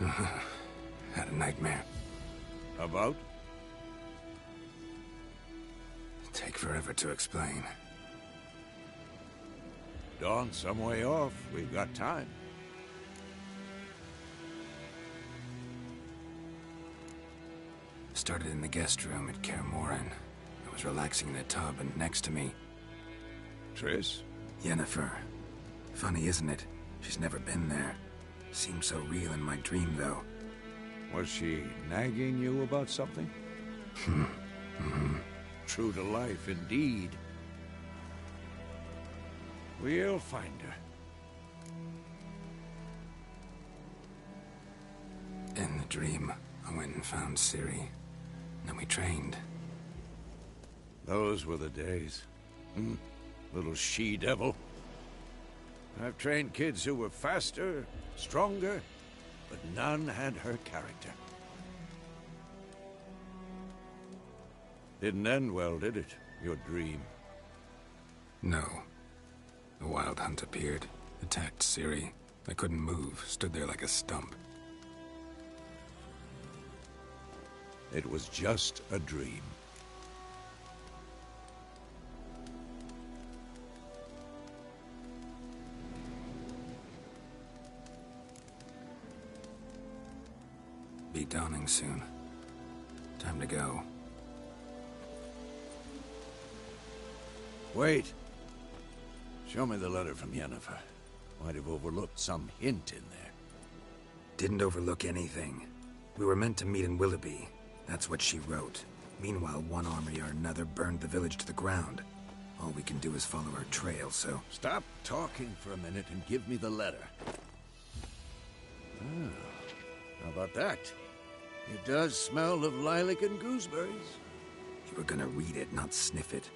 Had a nightmare. About? Take forever to explain. Dawn's some way off. We've got time. Started in the guest room at Kaer Morhen. I was relaxing in a tub, and next to me... Triss? Yennefer. Funny, isn't it? She's never been there. Seemed so real in my dream, though. Was she nagging you about something? True to life, indeed. We'll find her. In the dream, I went and found Ciri. Then we trained. Those were the days. Little she-devil. I've trained kids who were faster, stronger, but none had her character. Didn't end well, did it? Your dream? No. The Wild Hunt appeared, attacked Ciri. I couldn't move, stood there like a stump. It was just a dream. Be dawning soon. Time to go. Wait. Show me the letter from Yennefer. Might have overlooked some hint in there. Didn't overlook anything. We were meant to meet in Willoughby. That's what she wrote. Meanwhile, one army or another burned the village to the ground. All we can do is follow her trail, so... Stop talking for a minute and give me the letter. How about that? It does smell of lilac and gooseberries. You were gonna read it, not sniff it.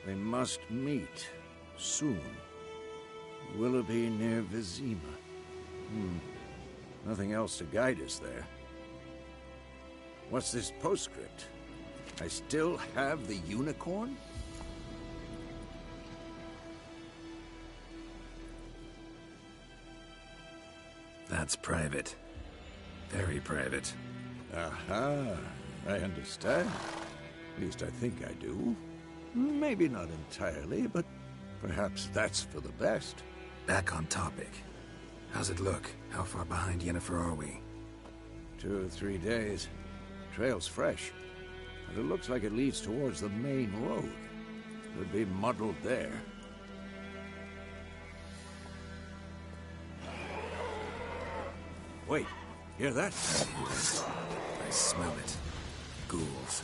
They must meet. Soon. Willoughby near Vizima. Nothing else to guide us there. What's this postscript? I still have the unicorn? That's private. Very private. Aha, I understand. At least I think I do. Maybe not entirely, but perhaps that's for the best. Back on topic. How's it look? How far behind Yennefer are we? 2 or 3 days. Trail's fresh, but it looks like it leads towards the main road. Could be muddled there. Wait, hear that? I smell it. Ghouls.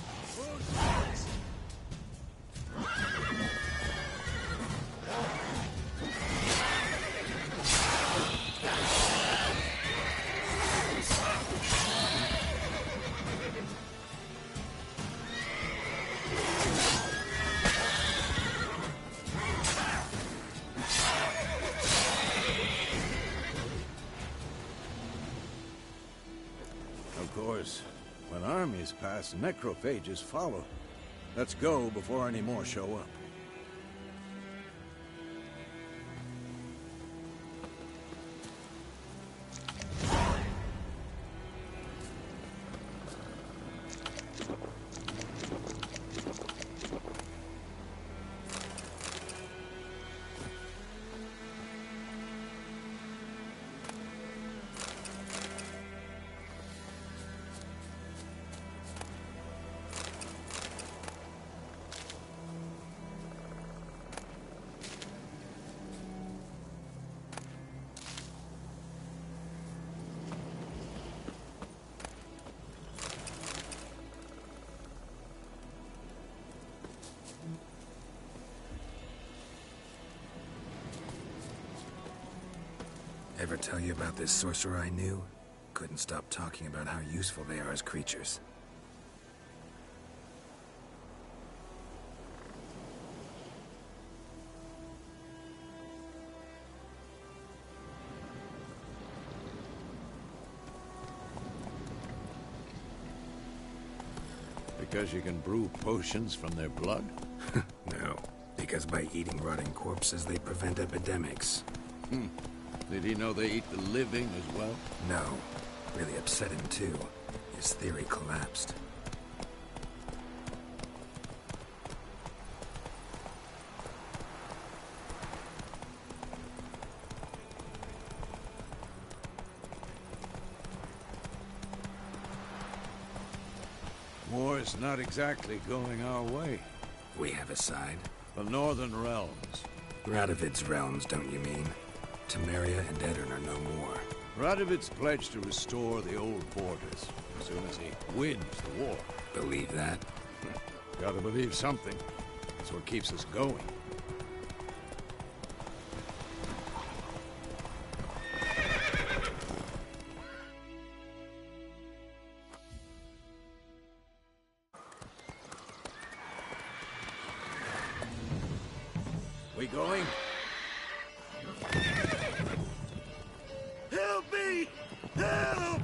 Of course, when armies pass, necrophages follow. Let's go before any more show up. Ever tell you about this sorcerer I knew? Couldn't stop talking about how useful they are as creatures. Because you can brew potions from their blood? No, because by eating rotting corpses, they prevent epidemics. Did he know they eat the living as well? No, Really upset him too. His theory collapsed. War's not exactly going our way. We have a side. The Northern Realms. Radovid's realms, don't you mean? Temeria and Edirn are no more. Radovid's pledged to restore the old borders as soon as he wins the war. Believe that? Gotta believe something. That's what keeps us going. We going? Help me! Help!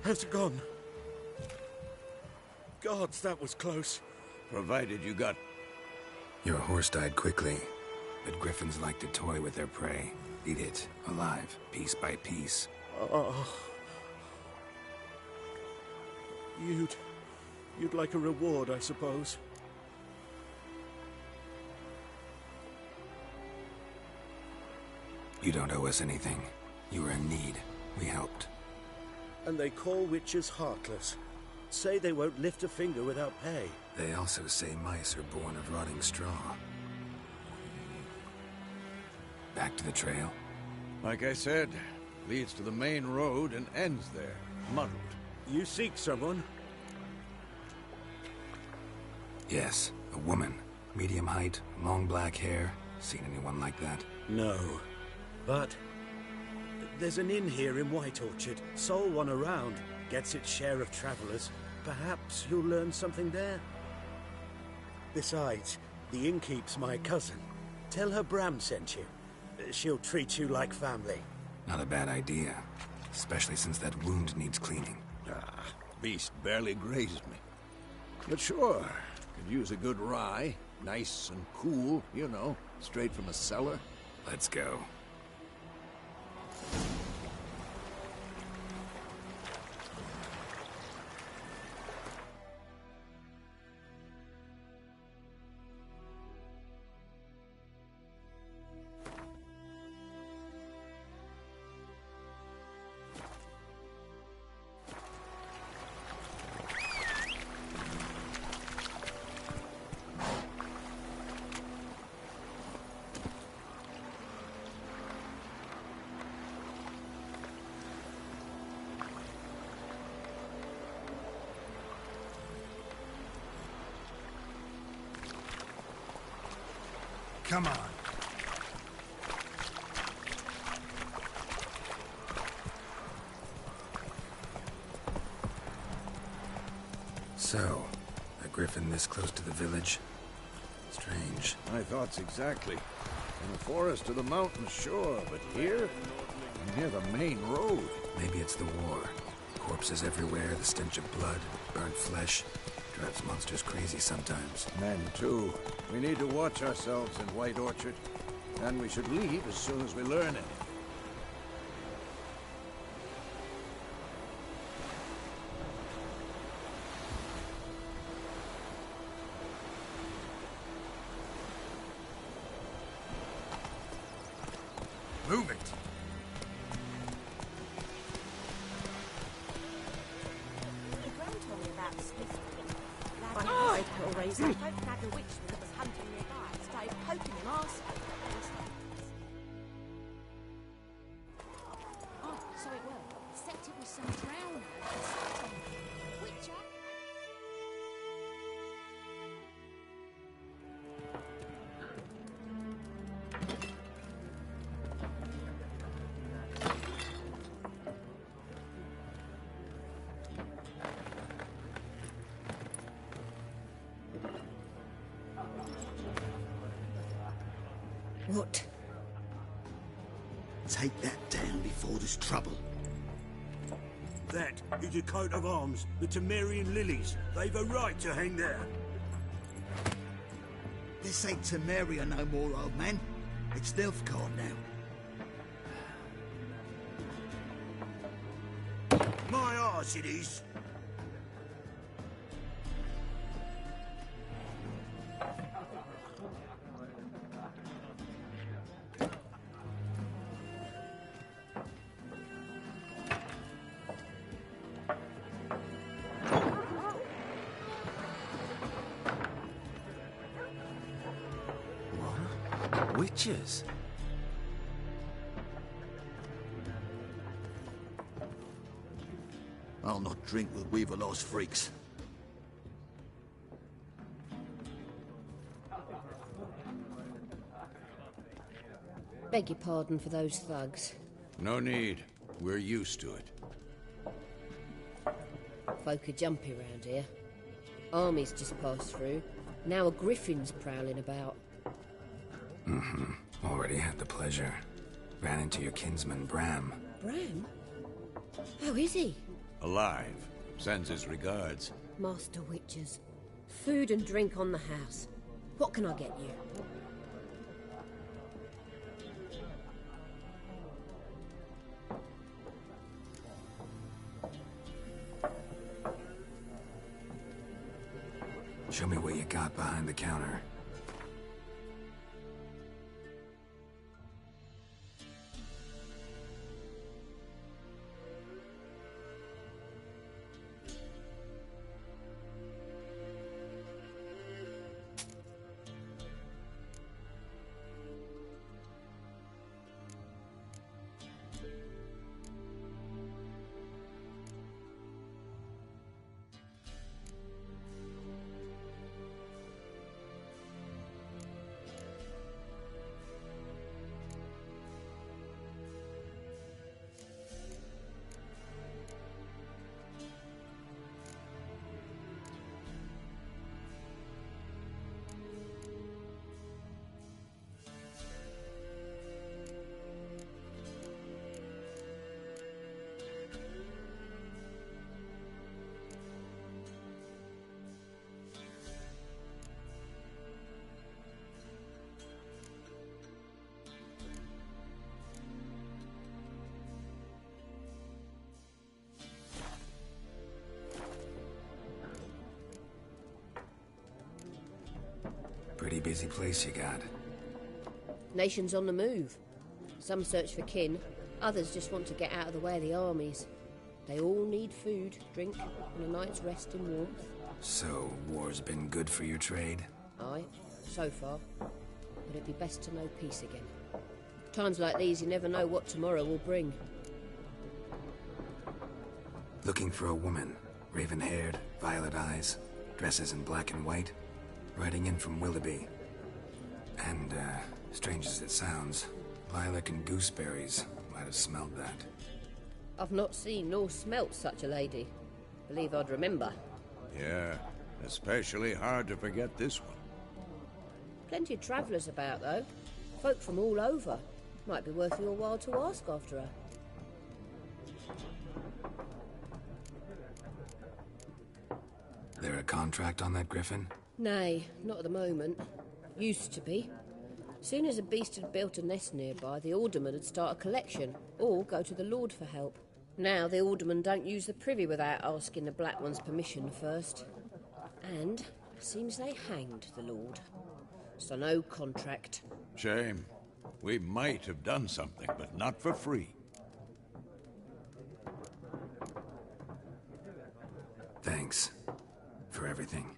How's it gone? Gods, that was close. Provided you got... Your horse died quickly, but griffins like to toy with their prey. Eat it, alive, piece by piece. Oh. You'd like a reward, I suppose. You don't owe us anything. You were in need. We helped. And they call witches heartless. Say they won't lift a finger without pay. They also say mice are born of rotting straw. Back to the trail? Like I said, leads to the main road and ends there, muddled. You seek someone? Yes, a woman. Medium height, long black hair. Seen anyone like that? No. But there's an inn here in White Orchard. Sole one around. Gets its share of travelers. Perhaps you'll learn something there. Besides, the innkeep's my cousin. Tell her Bram sent you. She'll treat you like family. Not a bad idea. Especially since that wound needs cleaning. Beast barely grazed me. But sure, could use a good rye. Nice and cool, you know, straight from a cellar. Let's go. Come on. So, a griffin this close to the village? Strange. My thoughts exactly. In the forest or the mountains, sure, but here? Near the main road. Maybe it's the war. Corpses everywhere, the stench of blood, burnt flesh. Drives monsters crazy sometimes. Men, too. We need to watch ourselves in White Orchard. And we should leave as soon as we learn anything. Move it. What? Take that down before there's trouble. That is a coat of arms, the Temerian lilies. They've a right to hang there. This ain't Temeria no more, old man. It's Nilfgaard now. My arse it is. Witches? I'll not drink with Weaverlaw's freaks. Beg your pardon for those thugs. No need. We're used to it. Folk are jumpy round here. Armies just passed through. Now a griffin's prowling about. Already had the pleasure. Ran into your kinsman, Bram. Bram? How is he? Alive. Sends his regards. Master Witches. Food and drink on the house. What can I get you? Show me what you got behind the counter. Pretty busy place you got. Nations on the move. Some search for kin, others just want to get out of the way of the armies. They all need food, drink, and a night's rest in warmth. So, war's been good for your trade? Aye, so far. But it'd be best to know peace again. Times like these, you never know what tomorrow will bring. Looking for a woman. Raven-haired, violet eyes, dresses in black and white. Riding in from Willoughby. And, strange as it sounds, lilac and gooseberries might have smelled that. I've not seen nor smelt such a lady. Believe I'd remember. Yeah, especially hard to forget this one. Plenty of travellers about, though. Folk from all over. Might be worth your while to ask after her. There a contract on that griffin? Nay, not at the moment. Used to be. Soon as a beast had built a nest nearby, the alderman would start a collection, or go to the Lord for help. Now the aldermen don't use the privy without asking the Black One's permission first. And seems they hanged the Lord. So no contract. Shame. We might have done something, but not for free. Thanks. For everything.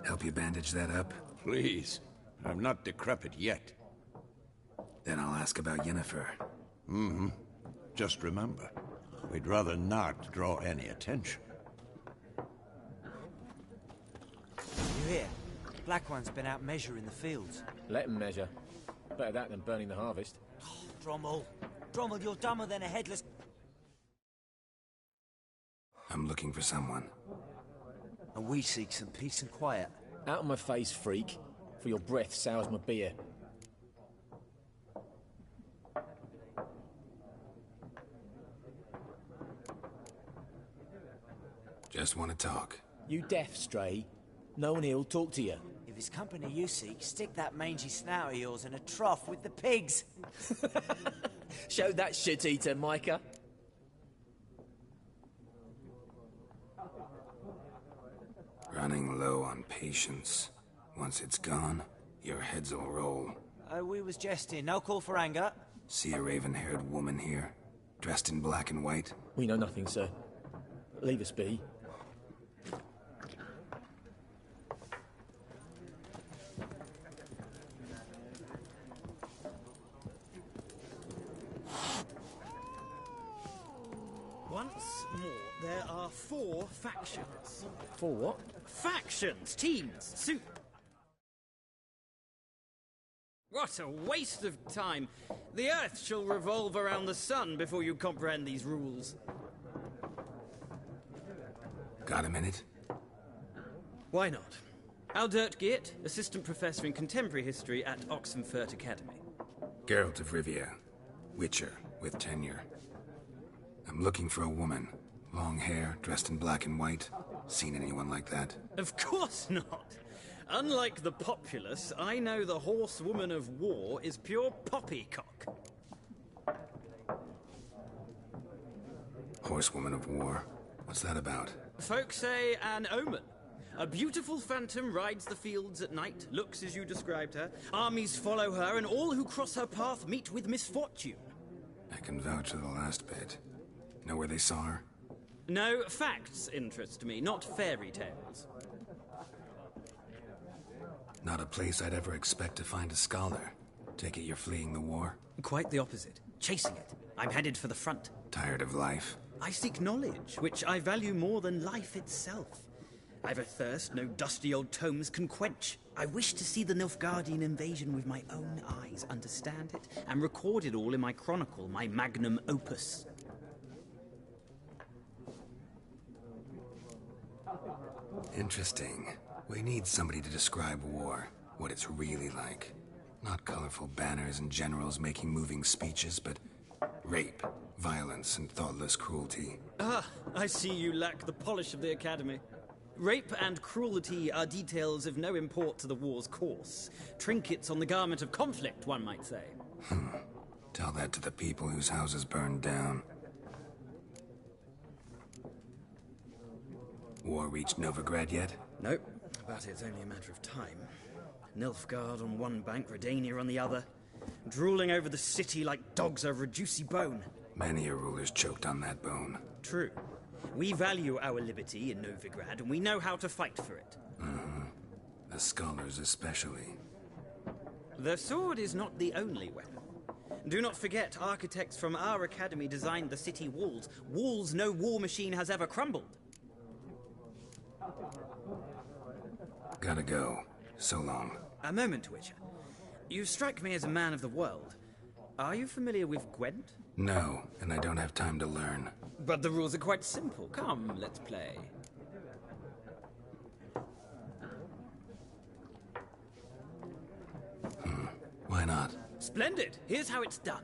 Help you bandage that up? Please. I'm not decrepit yet. Then I'll ask about Yennefer. Just remember, we'd rather not draw any attention. You hear? Black One's been out measuring the fields. Let him measure. Better that than burning the harvest. Drommel. Drommel, you're dumber than a headless... I'm looking for someone. And we seek some peace and quiet. Out of my face, freak. For your breath sours my beer. Just want to talk. You deaf, Stray? No one here'll talk to you. If it's company you seek, stick that mangy snout of yours in a trough with the pigs. Show that shit-eater, Micah. Running low on patience. Once it's gone, your heads'll roll. We was jesting. No call for anger. See a raven-haired woman here, dressed in black and white? We know nothing, sir. Leave us be. Once more, there are 4 factions. For what? Factions, teams, suit. What a waste of time. The Earth shall revolve around the sun before you comprehend these rules. Got a minute? Why not? Aldert Geert, Assistant Professor in Contemporary History at Oxenfurt Academy. Geralt of Rivia, Witcher, with tenure. I'm looking for a woman. Long hair, dressed in black and white. Seen anyone like that? Of course not. Unlike the populace, I know the horsewoman of war is pure poppycock. Horsewoman of war? What's that about? Folk say an omen. A beautiful phantom rides the fields at night, looks as you described her. Armies follow her, and all who cross her path meet with misfortune. I can vouch for the last bit. Know where they saw her? No, facts interest me, not fairy tales. Not a place I'd ever expect to find a scholar. Take it you're fleeing the war? Quite the opposite. Chasing it. I'm headed for the front. Tired of life? I seek knowledge, which I value more than life itself. I've a thirst no dusty old tomes can quench. I wish to see the Nilfgaardian invasion with my own eyes, understand it, and record it all in my chronicle, my magnum opus. Interesting. We need somebody to describe war, what it's really like. Not colorful banners and generals making moving speeches, but rape, violence, and thoughtless cruelty. Ah, I see you lack the polish of the Academy. Rape and cruelty are details of no import to the war's course. Trinkets on the garment of conflict, one might say. Tell that to the people whose houses burned down. War reached Novigrad yet? Nope, but it's only a matter of time. Nilfgaard on one bank, Redania on the other. Drooling over the city like dogs over a juicy bone. Many a ruler's choked on that bone. True. We value our liberty in Novigrad, and we know how to fight for it. The scholars especially. The sword is not the only weapon. Do not forget, architects from our academy designed the city walls. Walls no war machine has ever crumbled. Gotta go. So long. A moment, Witcher. You strike me as a man of the world. Are you familiar with Gwent? No, and I don't have time to learn. But the rules are quite simple. Come, let's play. Why not? Splendid! Here's how it's done.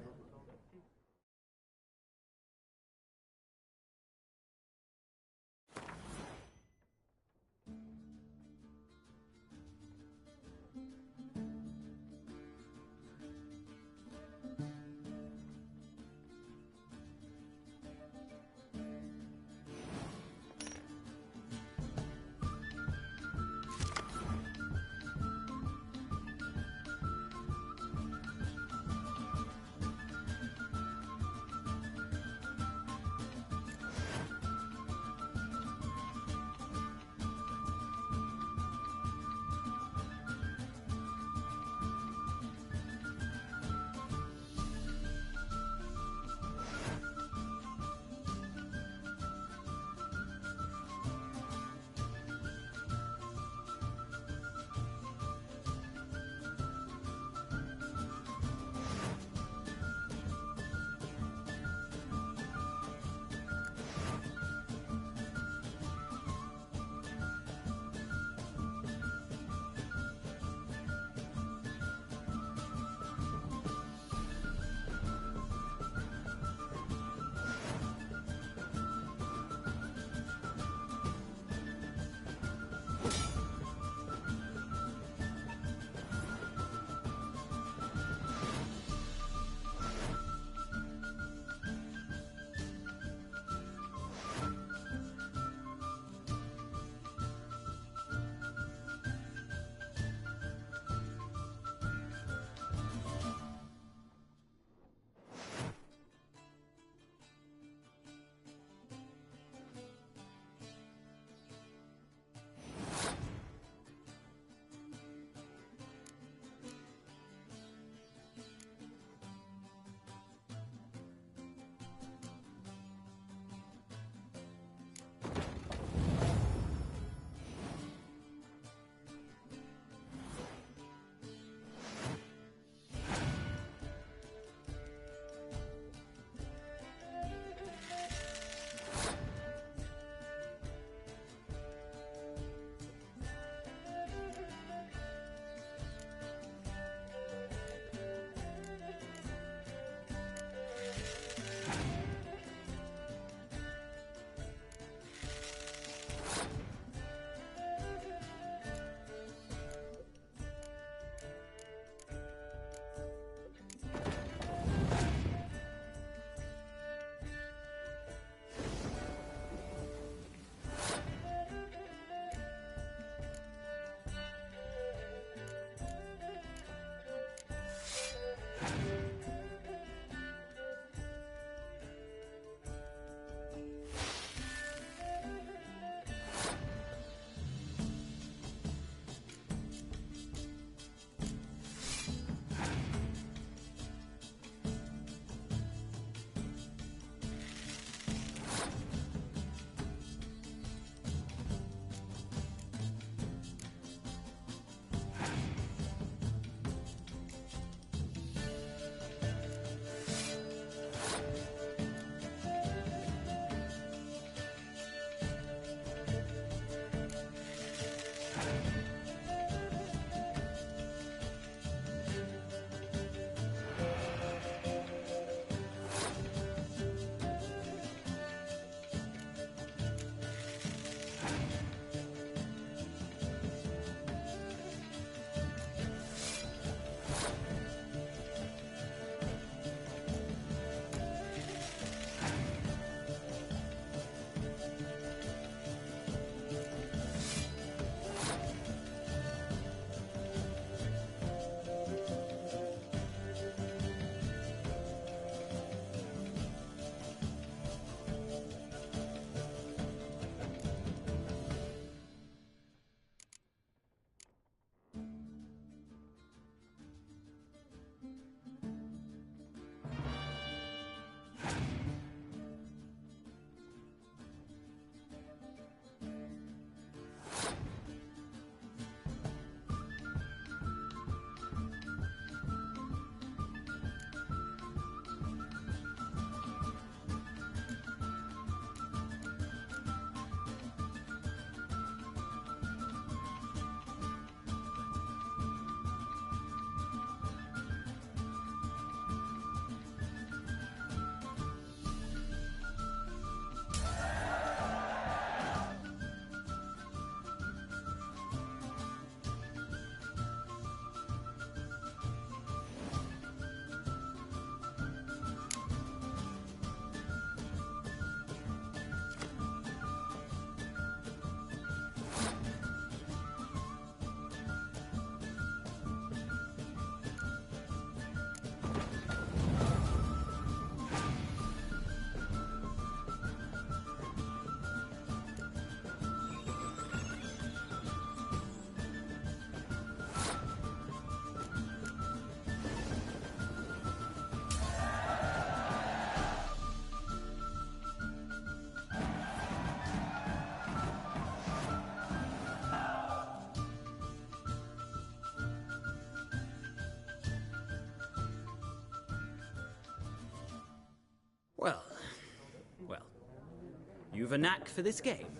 You've a knack for this game.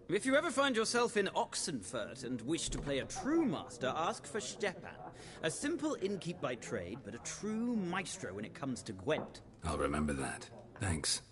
If you ever find yourself in Oxenfurt and wish to play a true master, ask for Stepan. A simple innkeep by trade, but a true maestro when it comes to Gwent. I'll remember that. Thanks.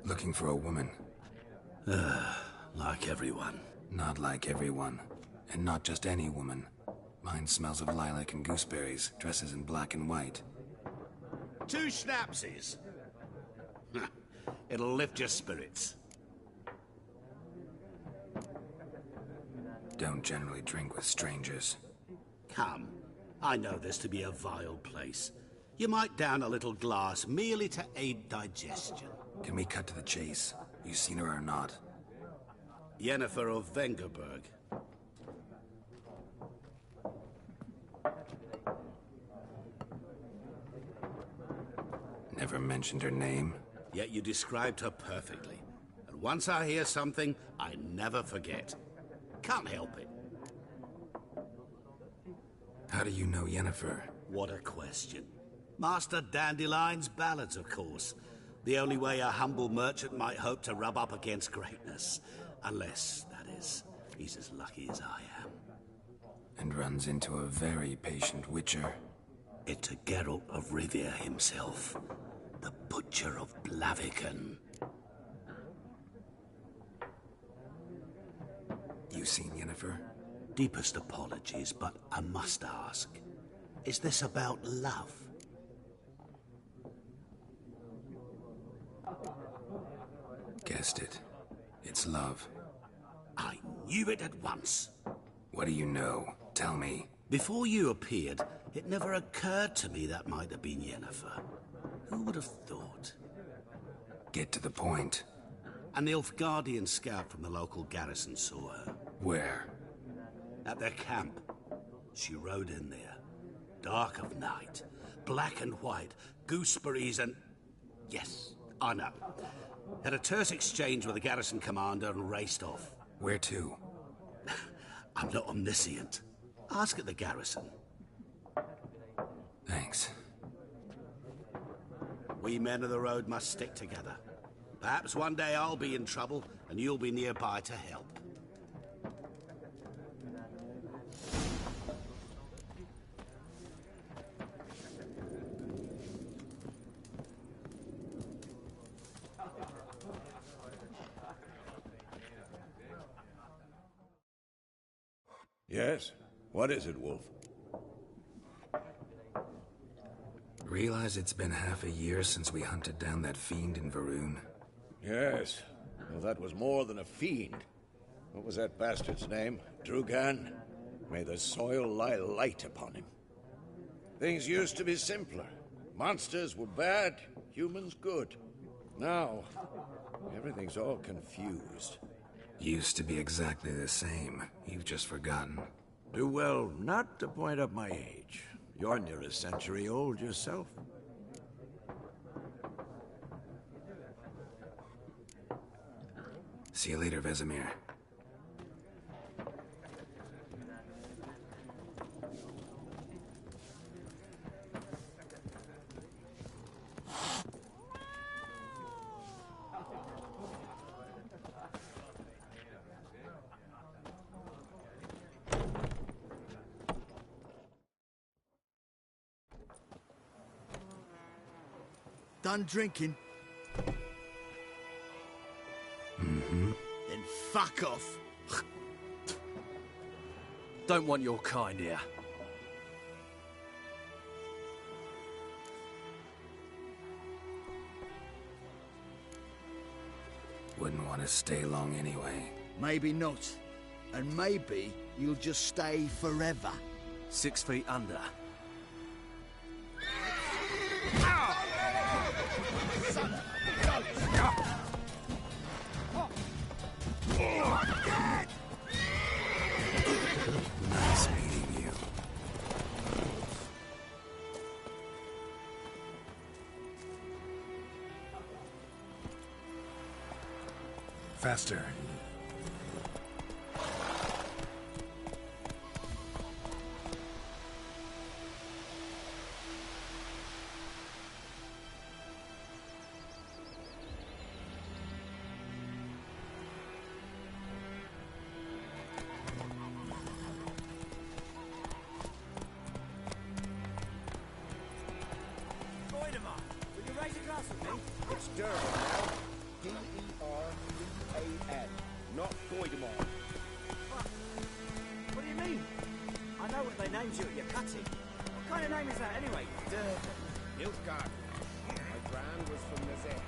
Looking for a woman. Like everyone. Not like everyone. And not just any woman. Mine smells of lilac and gooseberries, dresses in black and white. 2 schnapsies. It'll lift your spirits. Don't generally drink with strangers. Come. I know this to be a vile place. You might down a little glass merely to aid digestion. Can we cut to the chase? You seen her or not? Yennefer of Vengerberg. Never mentioned her name? Yet you described her perfectly. And once I hear something, I never forget. Can't help it. How do you know Yennefer? What a question. Master Dandelion's ballads, of course. The only way a humble merchant might hope to rub up against greatness. Unless, that is, he's as lucky as I am. And runs into a very patient witcher. It's Geralt of Rivia himself. The Butcher of Blaviken. You seen Yennefer? Deepest apologies, but I must ask. Is this about love? Guessed it. It's love. I knew it at once. What do you know? Tell me. Before you appeared, it never occurred to me that might have been Yennefer. Who would have thought? Get to the point. An Nilfgaardian scout from the local garrison saw her. Where? At their camp. She rode in there. Dark of night. Black and white. Gooseberries and... Yes, I know. Had a terse exchange with the garrison commander and raced off. Where to? I'm not omniscient. Ask at the garrison. Thanks. We men of the road must stick together. Perhaps one day I'll be in trouble and you'll be nearby to help. Yes? What is it, Wolf? Realize it's been half a year since we hunted down that fiend in Varun? Yes. Well, that was more than a fiend. What was that bastard's name? Drugan? May the soil lie light upon him. Things used to be simpler. Monsters were bad, humans good. Now, everything's all confused. Used to be exactly the same. You've just forgotten. Do well not to point up my age. You're near a century old yourself. See you later, Vesemir. Done drinking? Mm-hmm. Then fuck off. Don't want your kind here. Wouldn't want to stay long anyway. Maybe not. And maybe you'll just stay forever. 6 feet under. Nice meeting you. faster. It's Durban now. D-E-R-B-A-N. Not Goidemar. What do you mean? I know what they named you at your cutting. What kind of name is that anyway? Durban. Nilfgaard. My gran was from Nazet.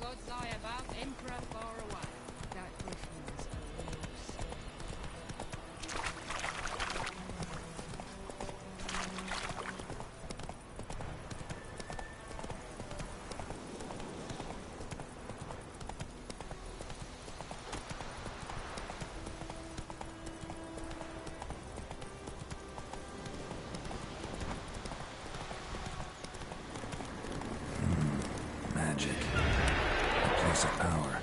Gods lie above, Emperor far away. That Bushman's a loose. Magic. A place of power.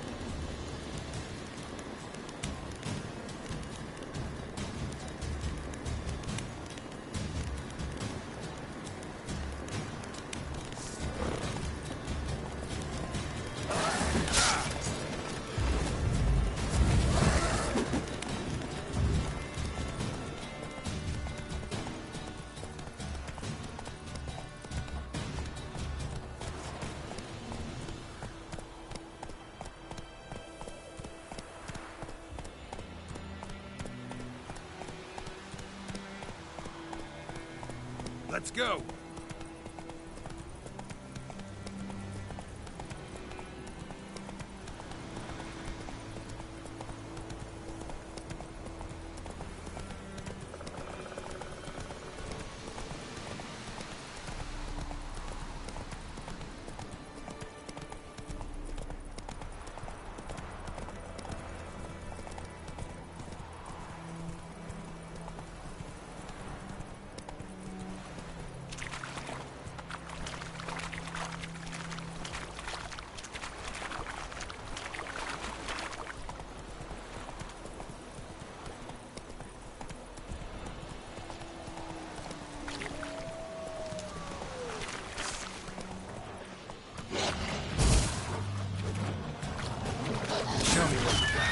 Let's go! Show me what you got.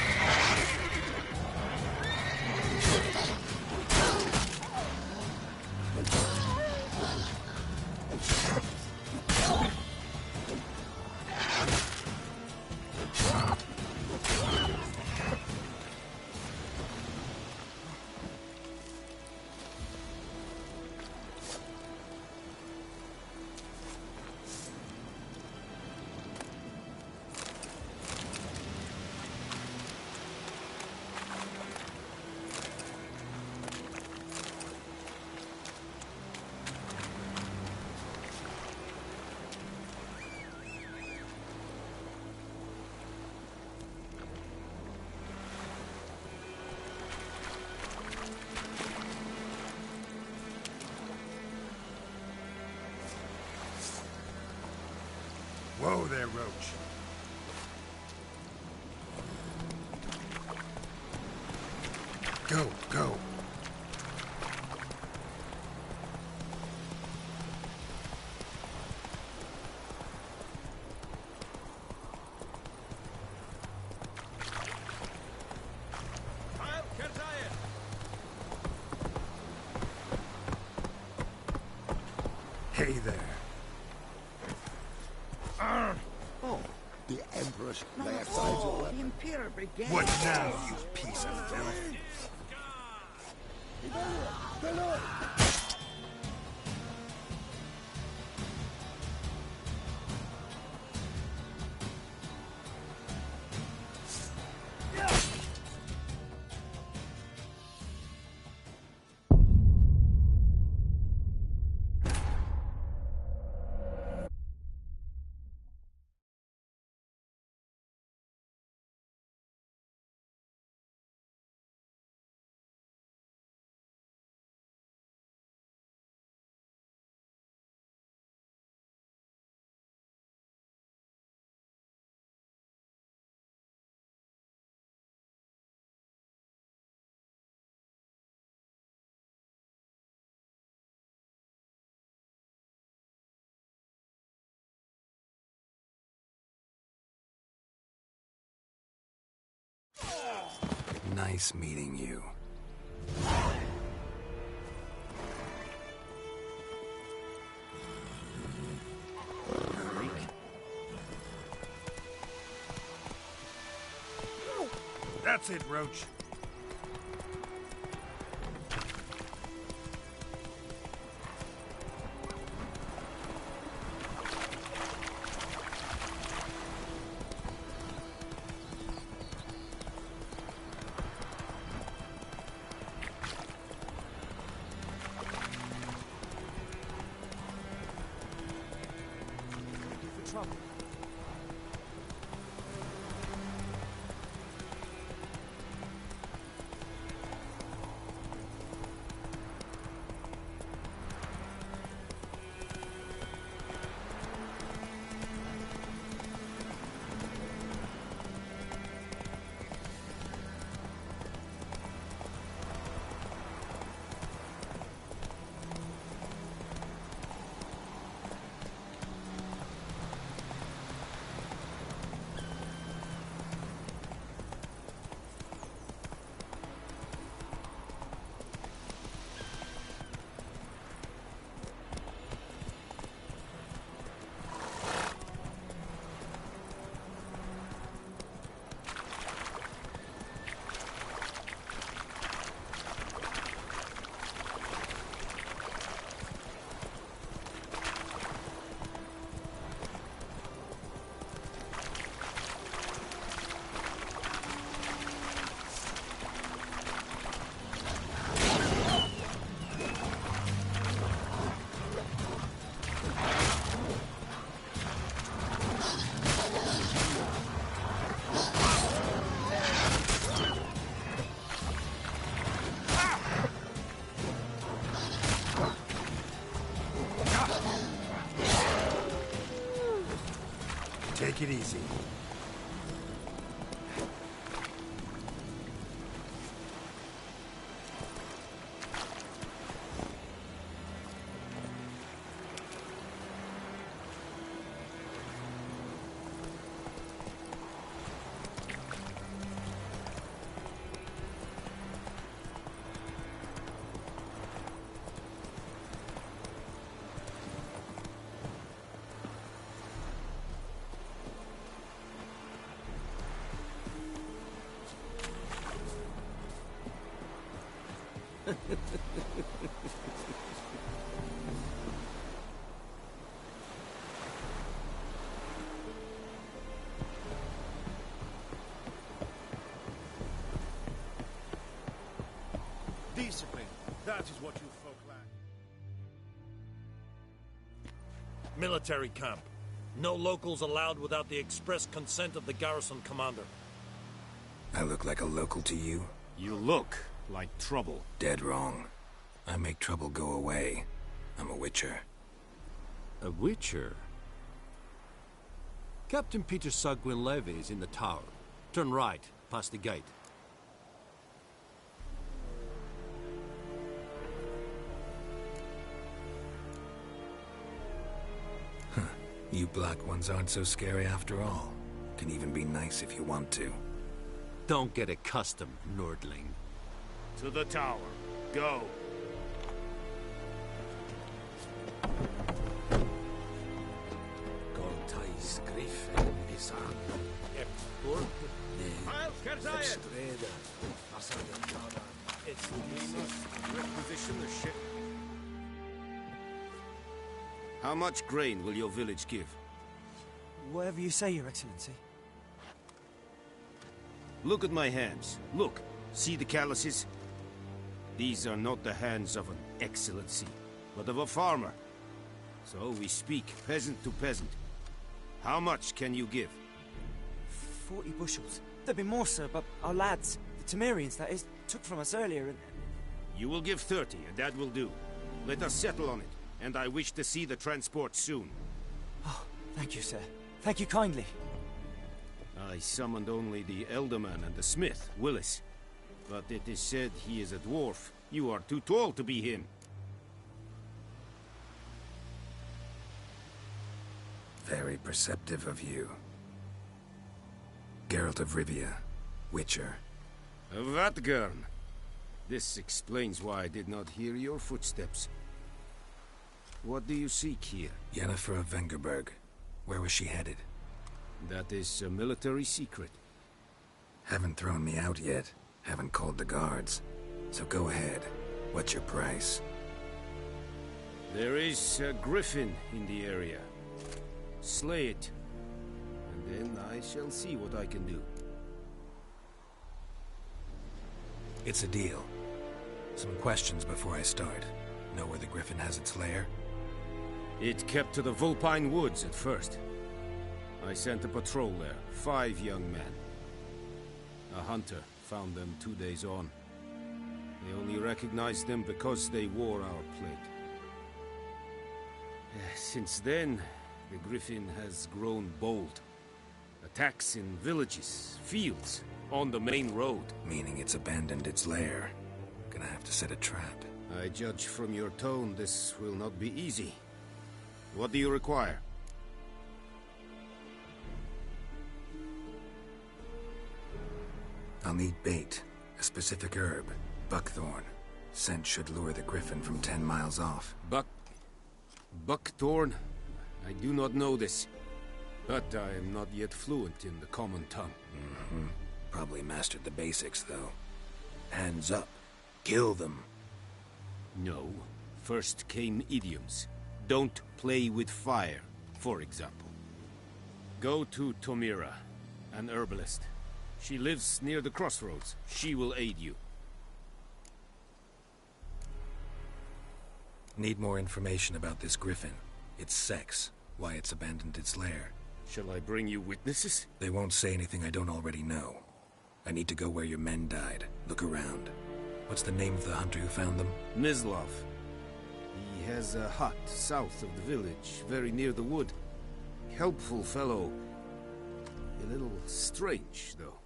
Whoa there, Roach. Go, go. Hey there. Oh, the Emperor's last sides of The Imperial Brigade. What now, you piece of filth? Nice meeting you. That's it, Roach. For trouble. Take it easy. Discipline. That is what you folk lack. Military camp. No locals allowed without the express consent of the garrison commander. I look like a local to you? You look like trouble. Dead wrong. I make trouble go away. I'm a witcher. A witcher? Captain Peter Sagwin Levy is in the tower. Turn right, past the gate. You black ones aren't so scary after all. Can even be nice if you want to. Don't get accustomed, Nordling. To the tower. Go. Goltais Griffin is on. It's requisition the ship. How much grain will your village give? Whatever you say, Your Excellency. Look at my hands. Look. See the calluses? These are not the hands of an excellency, but of a farmer. So we speak peasant to peasant. How much can you give? 40 bushels. There'd be more, sir, but our lads, the Temerians, that is, took from us earlier and... You will give 30, and that will do. Let us settle on it, and I wish to see the transport soon. Oh, thank you, sir. Thank you kindly. I summoned only the Elderman and the smith, Willis. But it is said he is a dwarf. You are too tall to be him. Very perceptive of you. Geralt of Rivia, Witcher. Vatt'ghern. This explains why I did not hear your footsteps. What do you seek here? Yennefer of Vengerberg. Where was she headed? That is a military secret. Haven't thrown me out yet. Haven't called the guards. So go ahead. What's your price? There is a griffin in the area. Slay it. And then I shall see what I can do. It's a deal. Some questions before I start. Know where the griffin has its lair? It kept to the Vulpine Woods at first. I sent a patrol there, 5 young men. A hunter found them 2 days on. They only recognized them because they wore our plate. Since then, the griffin has grown bold. Attacks in villages, fields, on the main road. Meaning it's abandoned its lair. Gonna have to set a trap. I judge from your tone this will not be easy. What do you require? I'll need bait. A specific herb. Buckthorn. Scent should lure the griffin from 10 miles off. Buckthorn? I do not know this. But I am not yet fluent in the common tongue. Probably mastered the basics, though. Hands up. Kill them. No. First came idioms. Don't play with fire, for example. Go to Tomira, an herbalist. She lives near the crossroads. She will aid you. Need more information about this griffin. Its sex. Why it's abandoned its lair. Shall I bring you witnesses? They won't say anything I don't already know. I need to go where your men died. Look around. What's the name of the hunter who found them? Mislav. He has a hut south of the village, very near the wood. Helpful fellow. A little strange, though.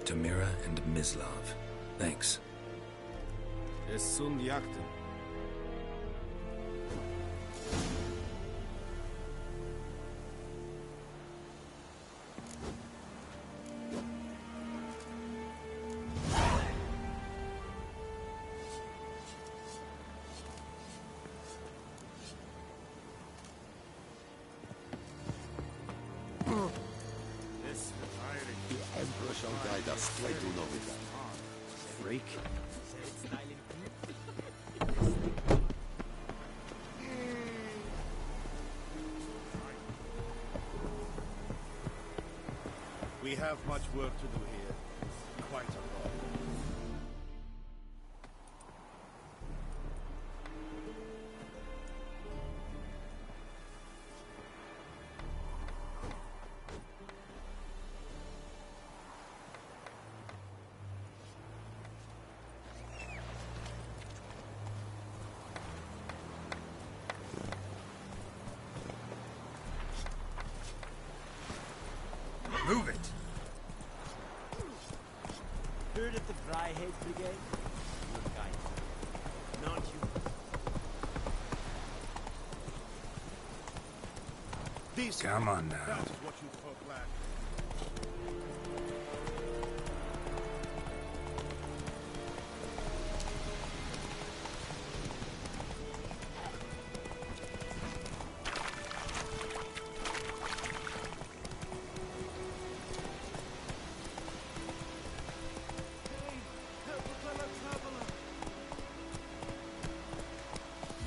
Tomira and Mislav. Thanks. Es sunt jagten. Freak. We have much work to do here. Quite a lot. Move it! Heard of the Dryhead Brigade? Good guy. Not you. These Come on now. That is what you call black.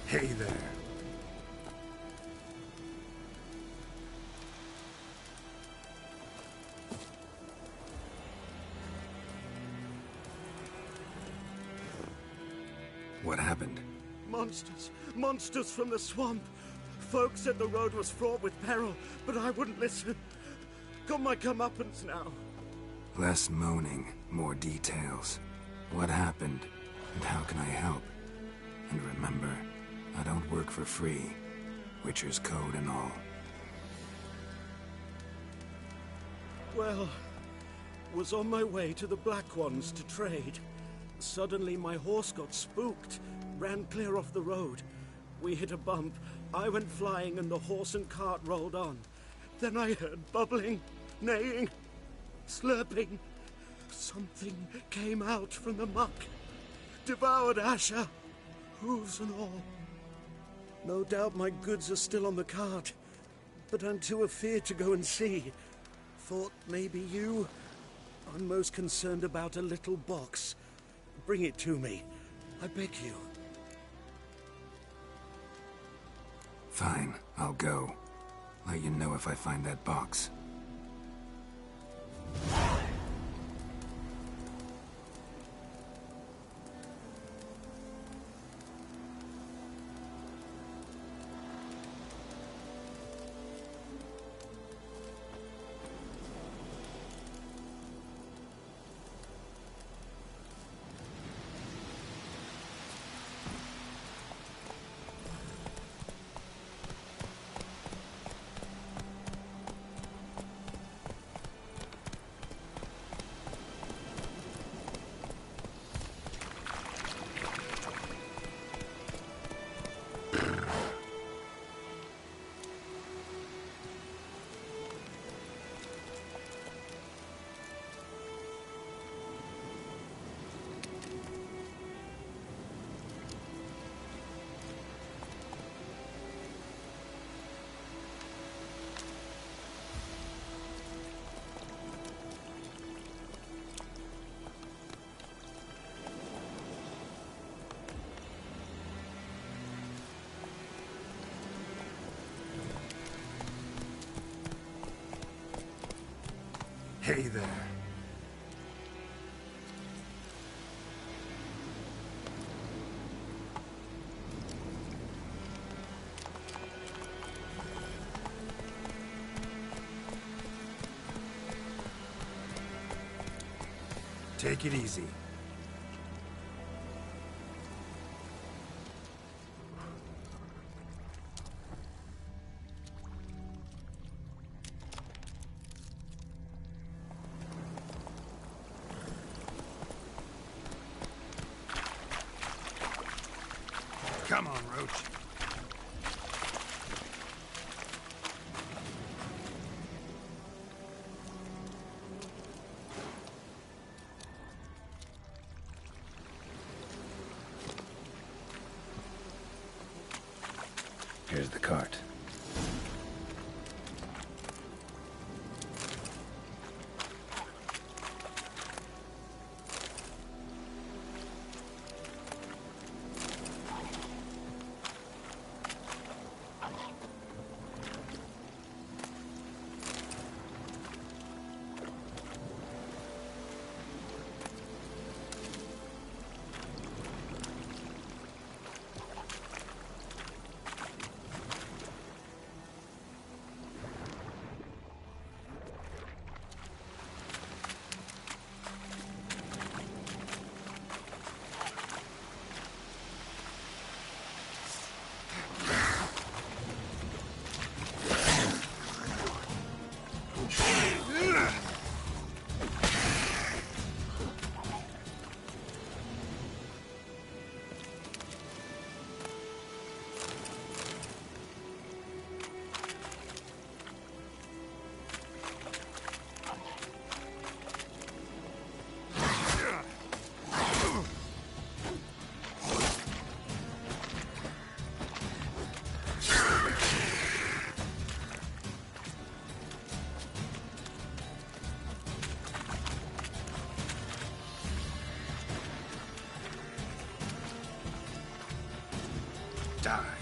Hey there. What happened? Monsters! Monsters from the swamp! Folks said the road was fraught with peril, but I wouldn't listen. Got my comeuppance now. Less moaning, more details. What happened, and how can I help? And remember, I don't work for free. Witcher's code and all. Well, was on my way to the Black Ones to trade. Suddenly my horse got spooked, ran clear off the road. We hit a bump, I went flying and the horse and cart rolled on. Then I heard bubbling. neighing, slurping. Something came out from the muck, devoured Asher, hooves and all. No doubt my goods are still on the cart, but I'm too afeard to go and see. Thought maybe you. I'm most concerned about a little box. Bring it to me, I beg you. Fine, I'll go. Let you know if I find that box. Hey there. Take it easy. Come on, Roach. Here's the cart. Die.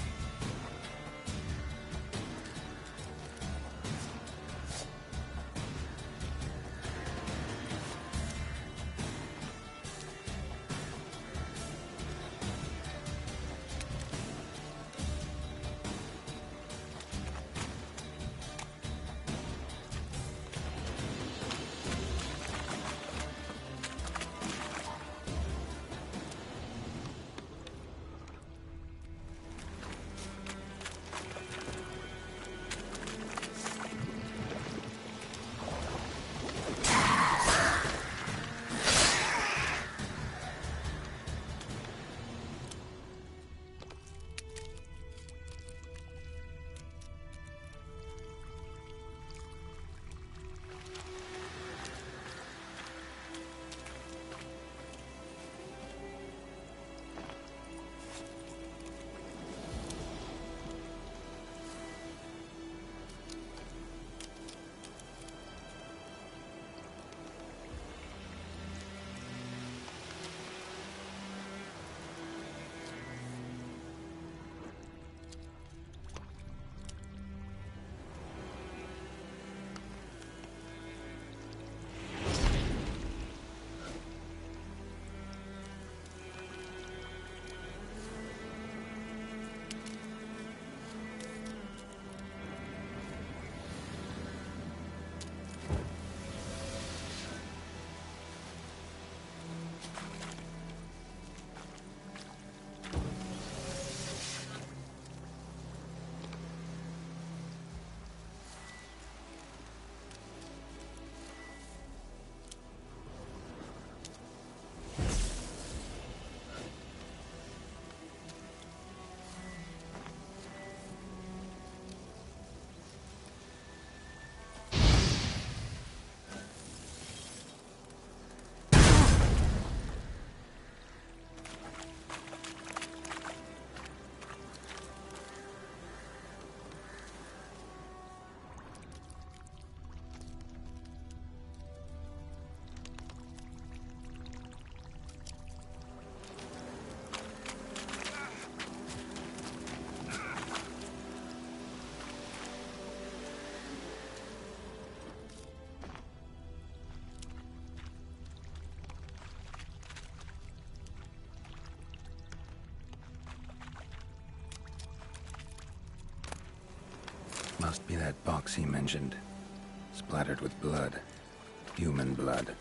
That box he mentioned. Splattered with blood. Human blood.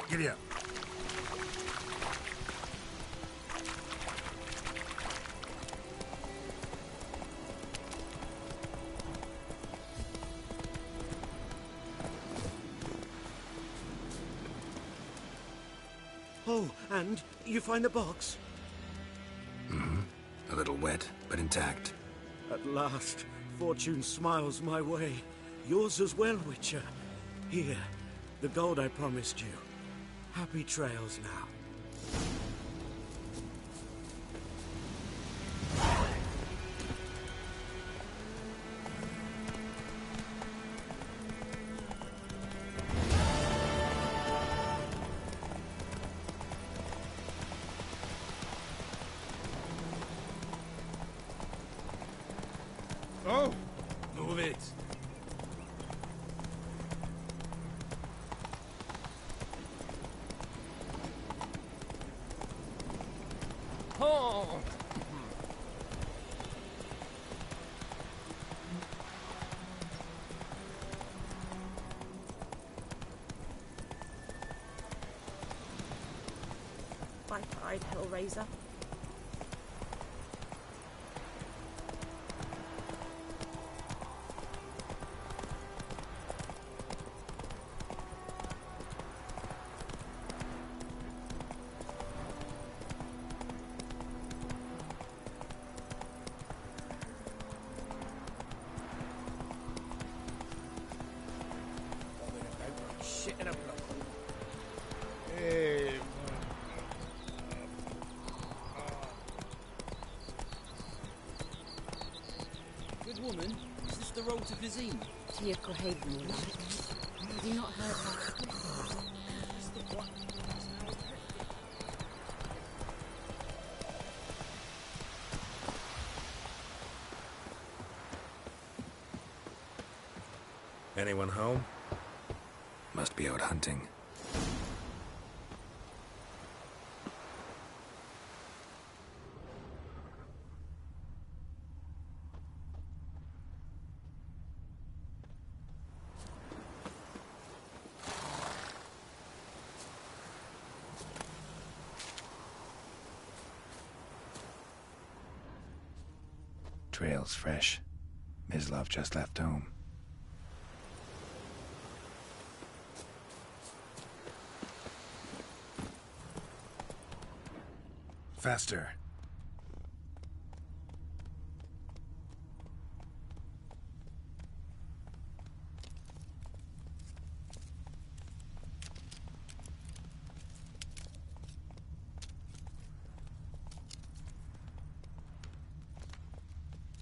Giddy up. Oh, and you find the box? A little wet, but intact. At last, fortune smiles my way. Yours as well, Witcher. Here, the gold I promised you. Happy trails now. Oh! Move it! Oh! Bright-eyed Hellraiser. Shit in a block. Good woman, is this the road to Vizim? To your Cohaven, all right. Have you not heard that? Anyone home? Must be out hunting. Trail's fresh. Mislav just left home. Faster.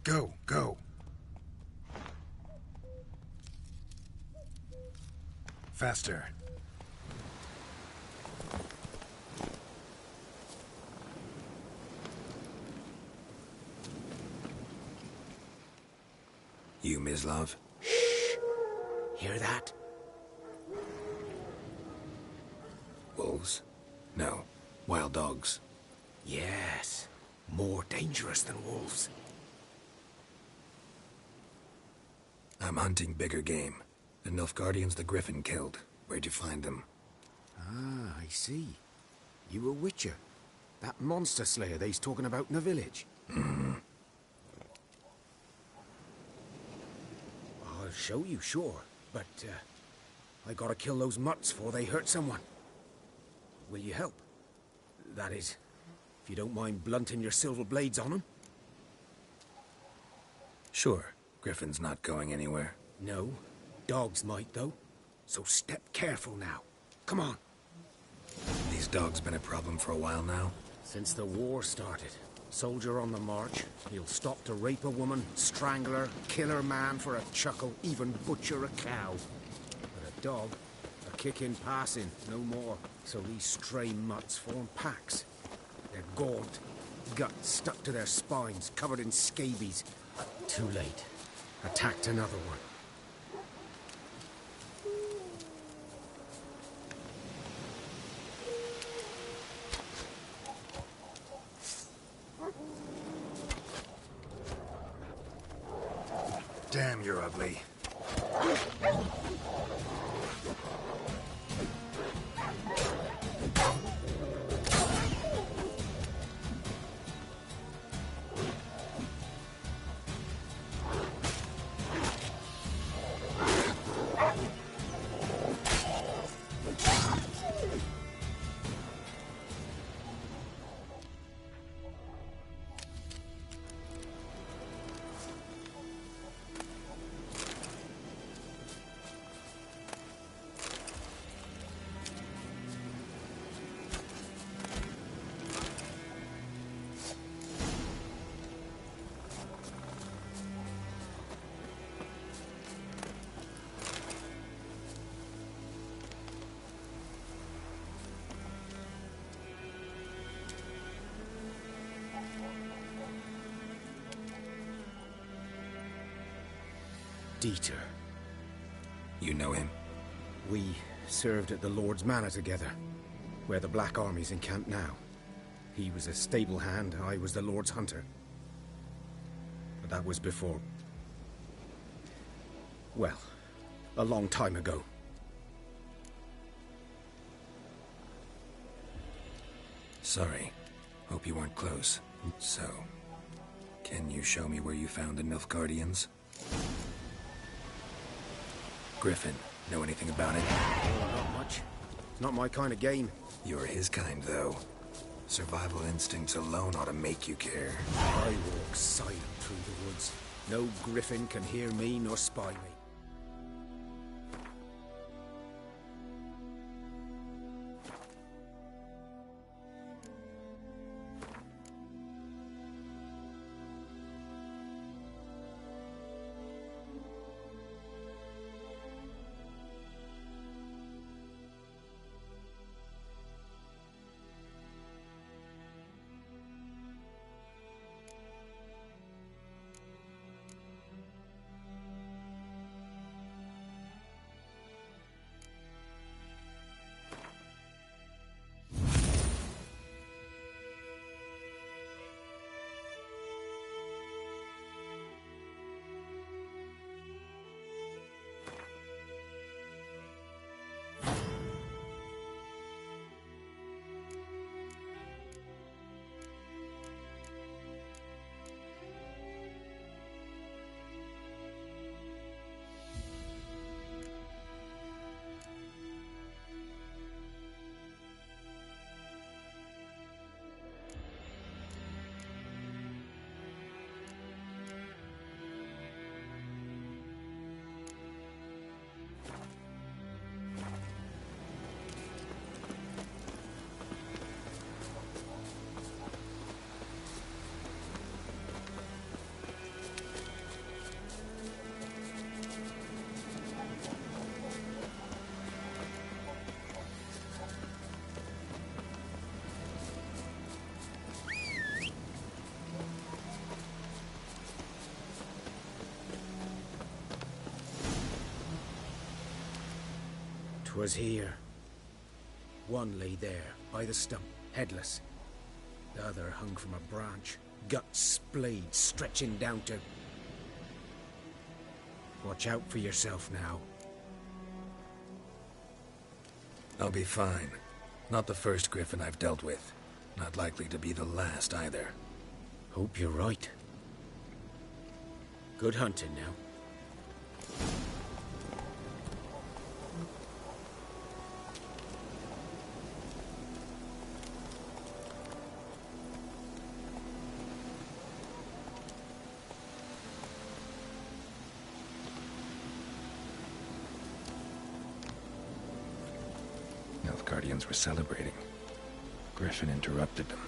Go, go. Faster. You, Mislav? Hear that? Wolves? No. Wild dogs. Yes. More dangerous than wolves. I'm hunting bigger game. The Nilfgaardians the Griffin killed. Where'd you find them? Ah, I see. You a witcher. That monster slayer they's talking about in the village. I'll show you, sure. But, I gotta kill those mutts before they hurt someone. Will you help? That is, if you don't mind blunting your silver blades on them. Sure. Griffin's not going anywhere. No. Dogs might, though. So step careful now. Come on. These dogs been a problem for a while now? Since the war started. Soldier on the march. He'll stop to rape a woman, strangle her, kill her man for a chuckle, even butcher a cow. But a dog, a kick in passing, no more. So these stray mutts form packs. They're gaunt, guts stuck to their spines, covered in scabies. Too late. attacked another one. Damn, you're ugly. Dieter. You know him? We served at the Lord's Manor together, where the Black Army's encamped now. He was a stable hand, I was the Lord's hunter. But that was before... well, a long time ago. Sorry. Hope you weren't close. So, can you show me where you found the Nilfgaardians? Griffin, know anything about it? Oh, not much. It's not my kind of game. You're his kind, though. Survival instincts alone ought to make you care. I walk silent through the woods. No Griffin can hear me nor spy me. Was here. One lay there, by the stump, headless. The other hung from a branch, guts splayed, stretching down to... Watch out for yourself now. I'll be fine. Not the first Griffin I've dealt with. Not likely to be the last, either. Hope you're right. Good hunting now. Nilfgaardians were celebrating. Griffin interrupted them.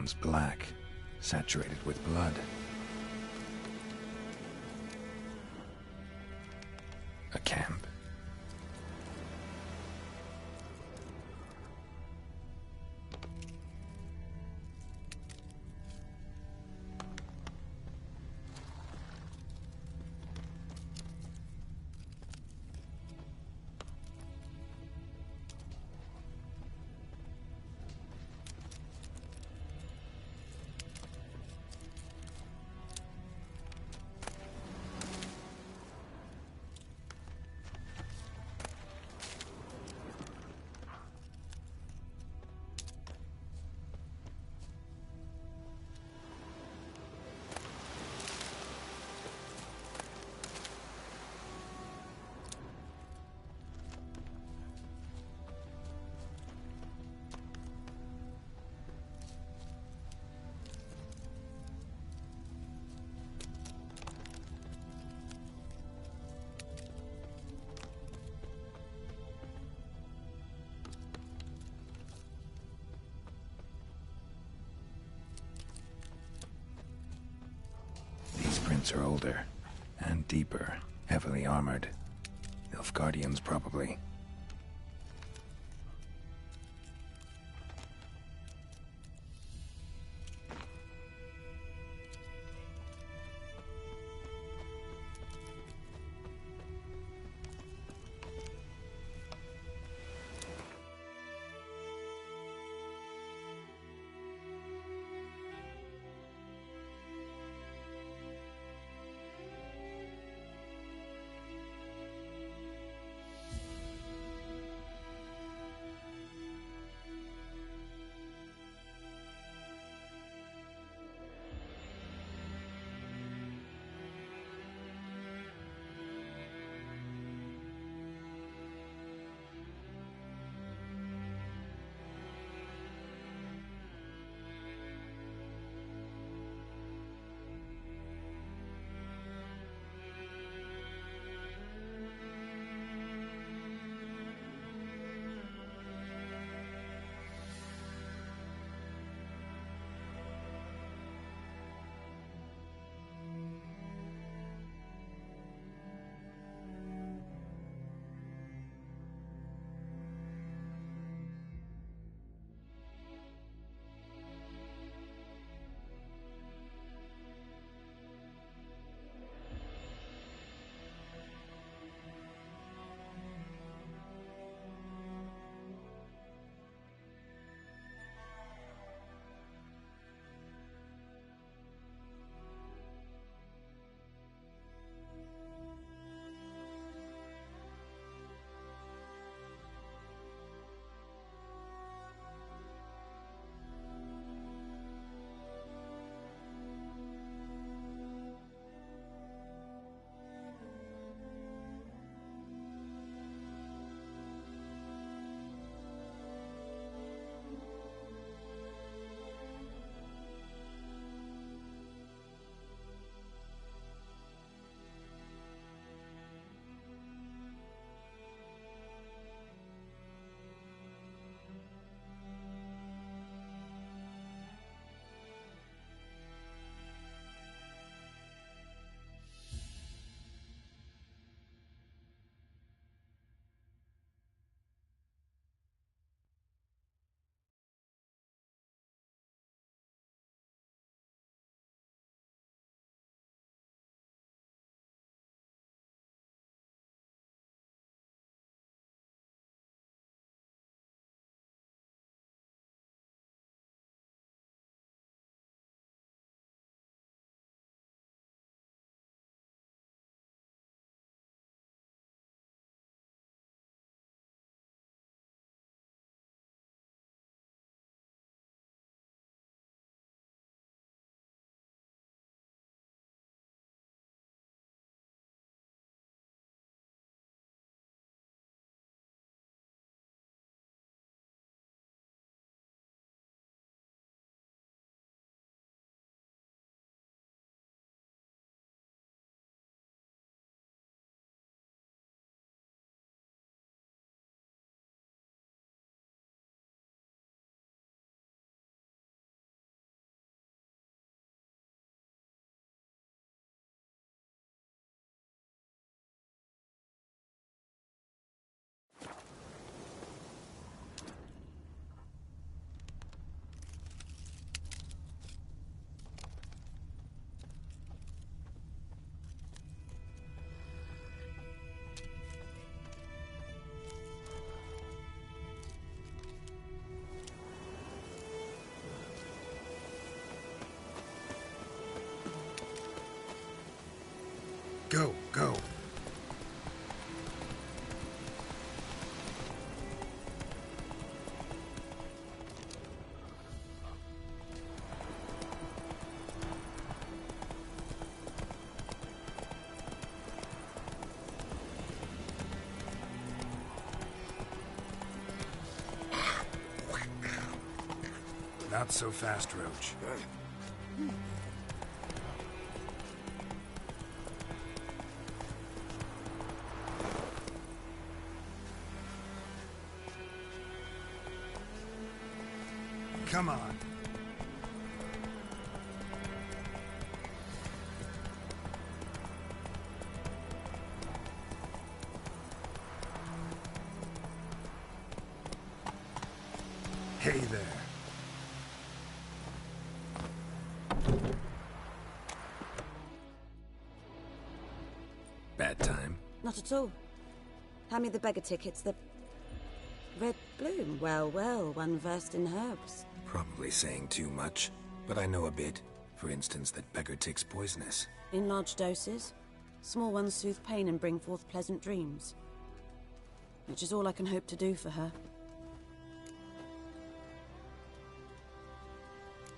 ground's black, saturated with blood. A camp. These prints are older and deeper, heavily armored. Nilfgaardians, probably. Go, go. Not so fast, Roach. Come on. Hey there. Bad time? Not at all. Hand me the beggar tickets, the... Red bloom. Well, well, one versed in herbs. Probably saying too much, but I know a bit. For instance, that beggar tick's poisonous. In large doses. Small ones soothe pain and bring forth pleasant dreams. Which is all I can hope to do for her.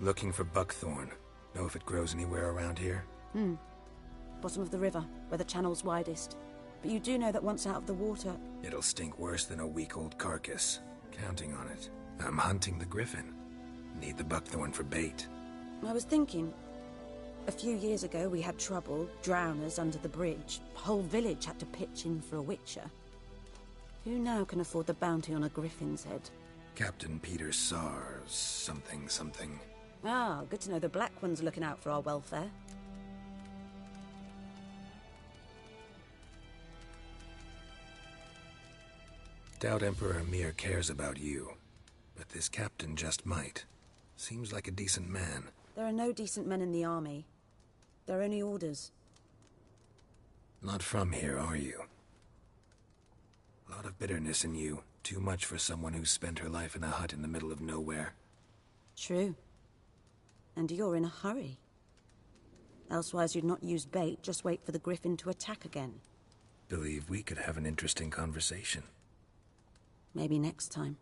Looking for buckthorn. Know if it grows anywhere around here? Bottom of the river, where the channel's widest. But you do know that once out of the water... It'll stink worse than a week-old carcass. Counting on it. I'm hunting the griffin. Need the buckthorn for bait. I was thinking... A few years ago we had trouble, drowners under the bridge. The whole village had to pitch in for a witcher. Who now can afford the bounty on a griffin's head? Captain Peter Sars, something. Ah, good to know the Black One's looking out for our welfare. Doubt Emperor Emhyr cares about you, but this captain just might. Seems like a decent man. There are no decent men in the army. They're only orders. Not from here, are you? A lot of bitterness in you. Too much for someone who's spent her life in a hut in the middle of nowhere. True. And you're in a hurry. Elsewise you'd not use bait, just wait for the griffin to attack again. Believe we could have an interesting conversation. Maybe next time.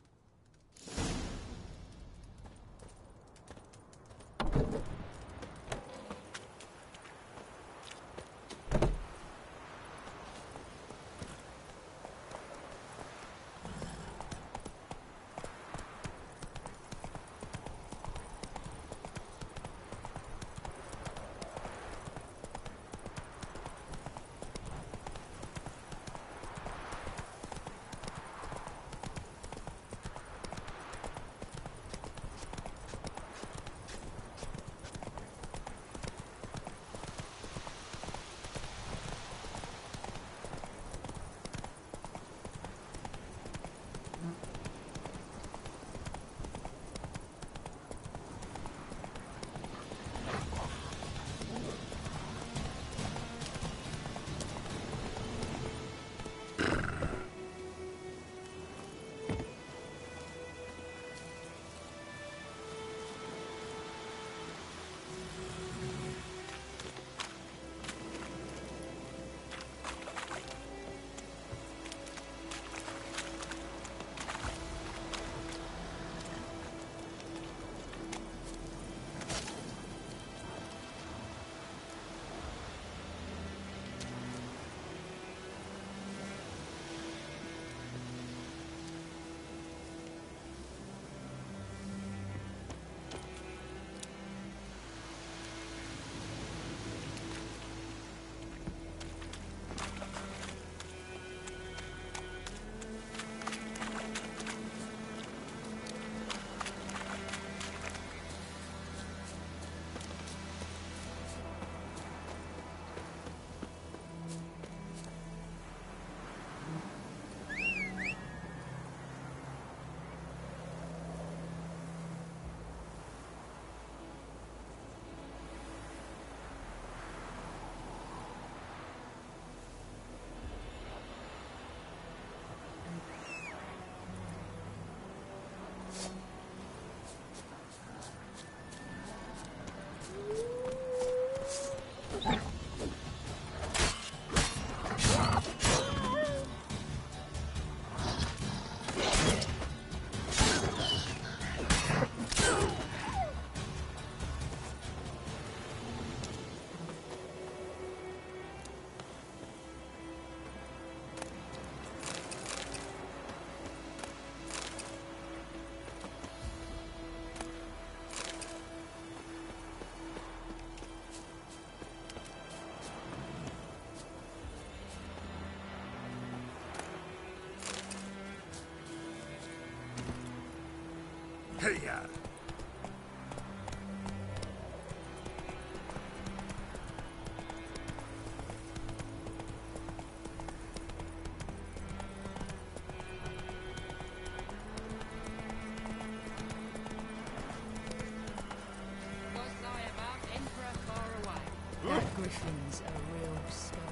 Hey, yeah. Was I about Emperor far away? That griffin's a real scourge.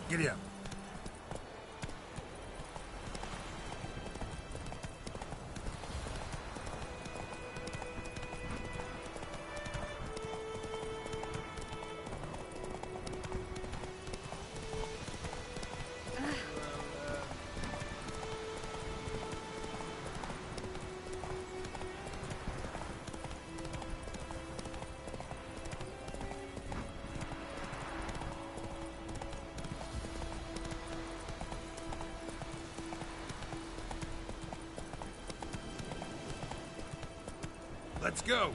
Giddy up. Let's go.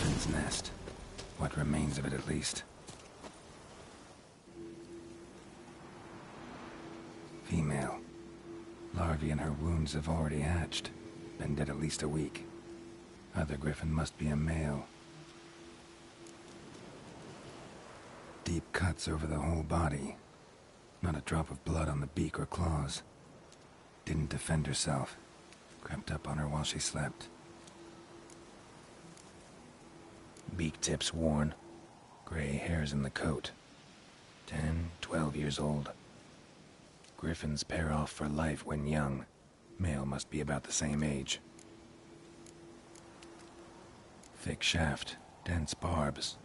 griffin's nest. What remains of it, at least. Female. Larvae in her wounds have already hatched. Been dead at least a week. Other griffin must be a male. Deep cuts over the whole body. Not a drop of blood on the beak or claws. Didn't defend herself. Crept up on her while she slept. Beak tips worn. Gray hairs in the coat. 10, 12 years old. Griffins pair off for life when young. Male must be about the same age. Thick shaft, dense barbs.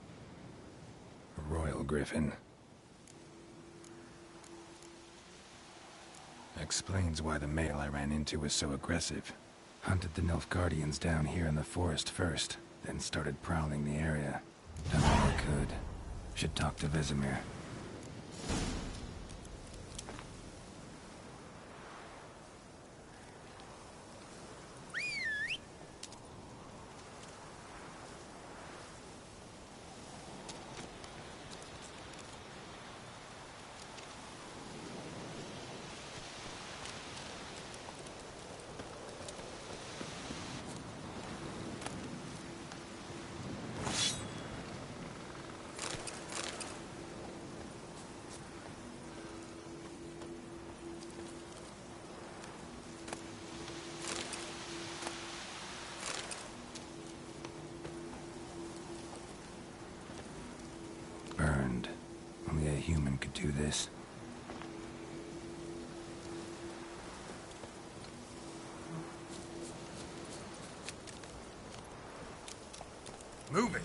A royal griffin. Explains why the male I ran into was so aggressive. Hunted the Nilfgaardians down here in the forest first, then started prowling the area. Done all I could. Should talk to Vesemir. Burned. Only a human could do this. Move it!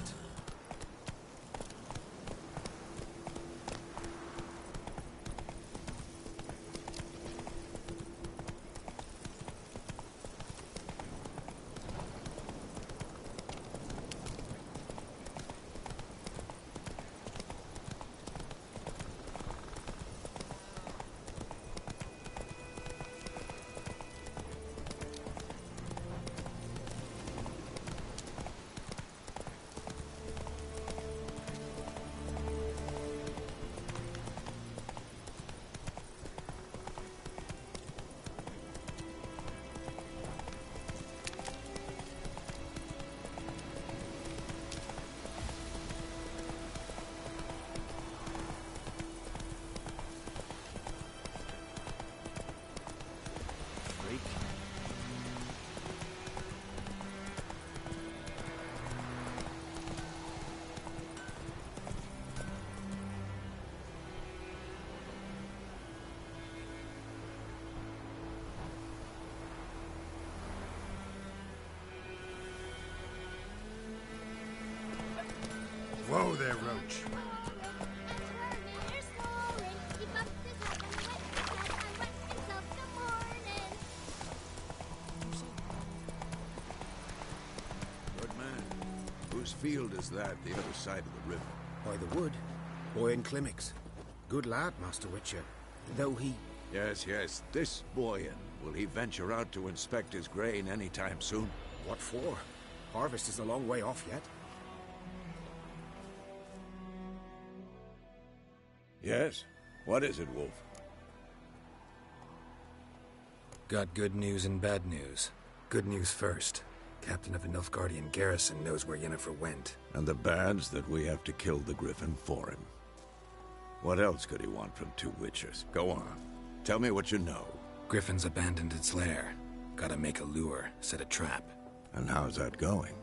Whoa there, Roach. Good man. Whose field is that, the other side of the river? By the wood. Boyan Klimmix. Good lad, Master Witcher. Though he... Yes, yes. This Boyan. Will he venture out to inspect his grain any time soon? What for? Harvest is a long way off yet. Yes? What is it, Wolf? Got good news and bad news. Good news first. Captain of the Nilfgaardian garrison knows where Yennefer went. And the bad's that we have to kill the Griffin for him. What else could he want from two Witchers? Go on. Tell me what you know. Griffin's abandoned its lair. Gotta make a lure, set a trap. And how's that going?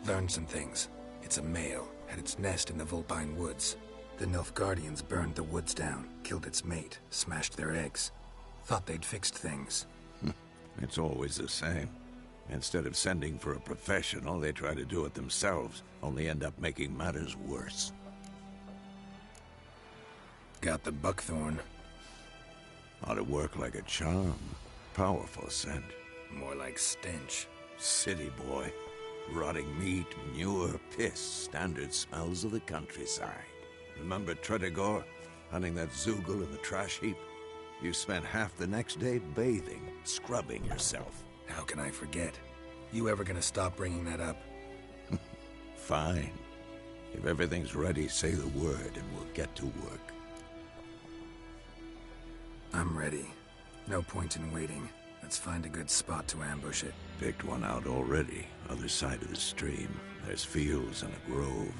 Learned some things. It's a male, had its nest in the Vulpine Woods. The Nilfgaardians burned the woods down, killed its mate, smashed their eggs. Thought they'd fixed things. It's always the same. Instead of sending for a professional, they try to do it themselves, only end up making matters worse. Got the buckthorn. Ought to work like a charm. Powerful scent. More like stench. City boy. Rotting meat, manure, piss, standard smells of the countryside. Remember Tredegor? Hunting that Zoogle in the trash heap? You spent half the next day bathing, scrubbing yourself. How can I forget? You ever gonna stop bringing that up? Fine. If everything's ready, say the word and we'll get to work. I'm ready. No point in waiting. Let's find a good spot to ambush it. Picked one out already. Other side of the stream. There's fields and a grove.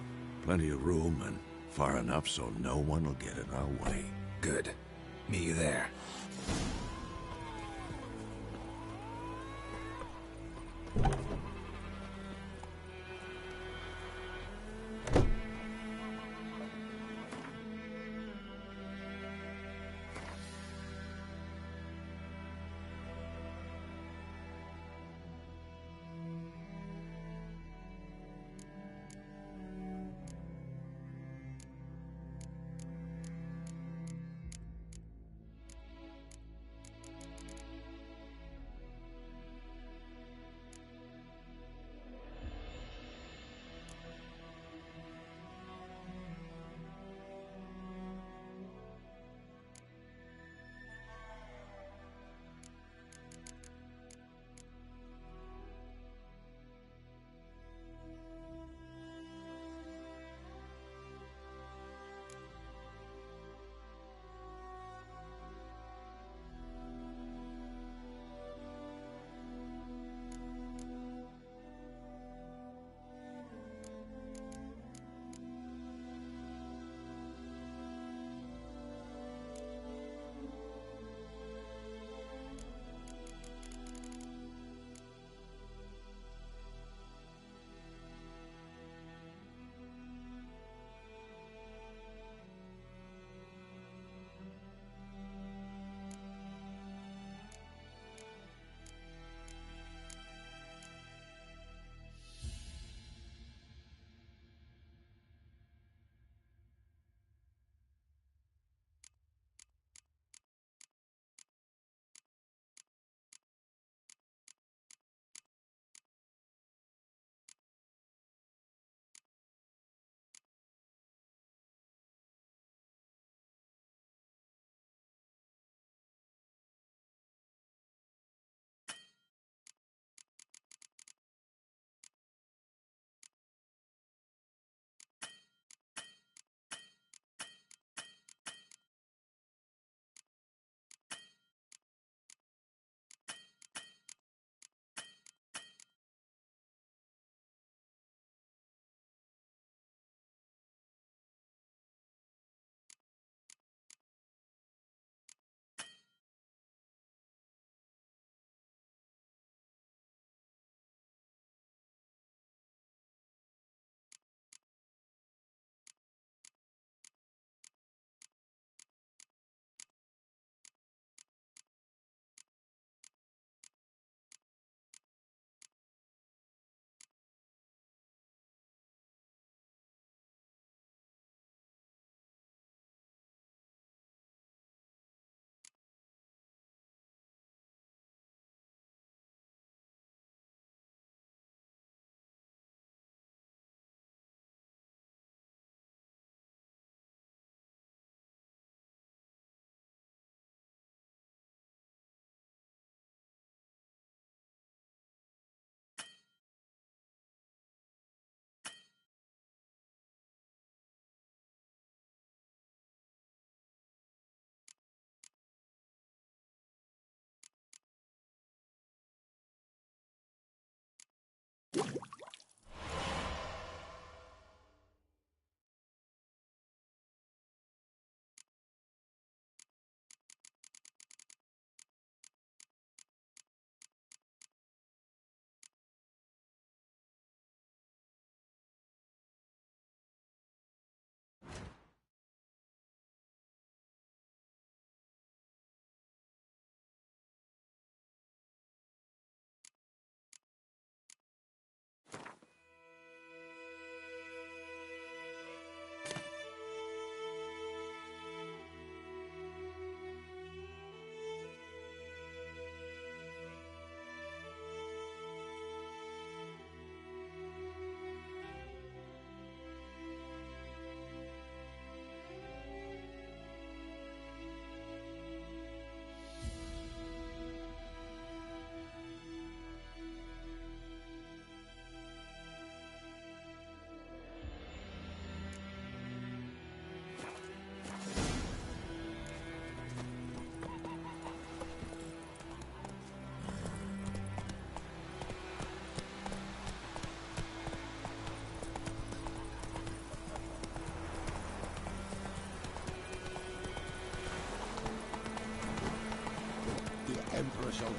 Plenty of room and far enough so no one will get in our way. Good. Meet you there.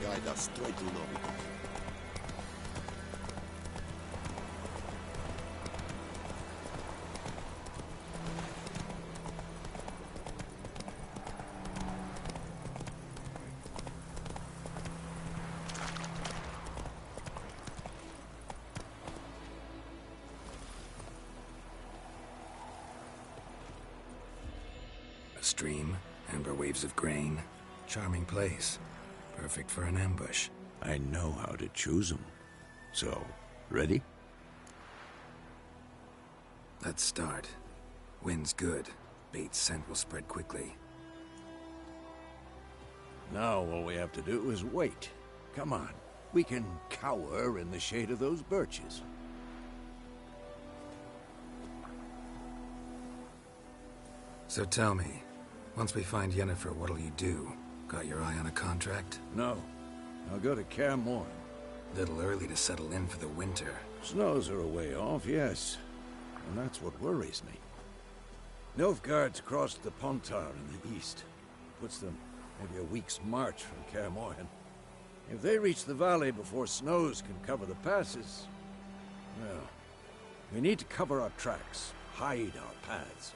guide us straight to Novigrad. A stream, amber waves of grain. Charming place. Perfect for an ambush. I know how to choose them. So, ready? Let's start. Wind's good. Bait's scent will spread quickly. Now all we have to do is wait. Come on. We can cower in the shade of those birches. So tell me, once we find Yennefer, what'll you do? Got your eye on a contract? No. I'll go to Kaer Morhen. Little early to settle in for the winter. Snows are a way off, yes. And that's what worries me. Nilfgaard's crossed the Pontar in the east. Puts them maybe a week's march from Kaer Morhen. If they reach the valley before snows can cover the passes, well, we need to cover our tracks, hide our paths.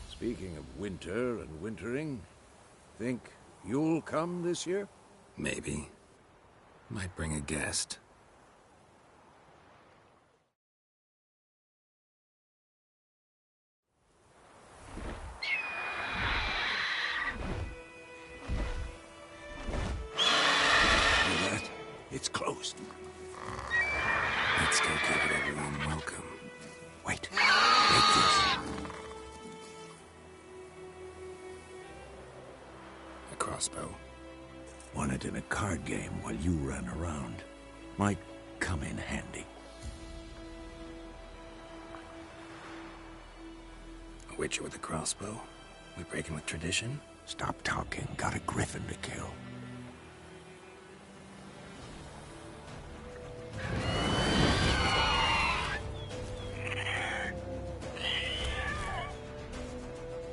Speaking of winter and wintering, think you'll come this year? Maybe. Might bring a guest. Hear that? It's closed. Let's go give it a warm welcome. Wait. Take this. A crossbow. Won it in a card game while you ran around. Might come in handy. A witcher with a crossbow? We breaking with tradition? Stop talking. Got a griffin to kill.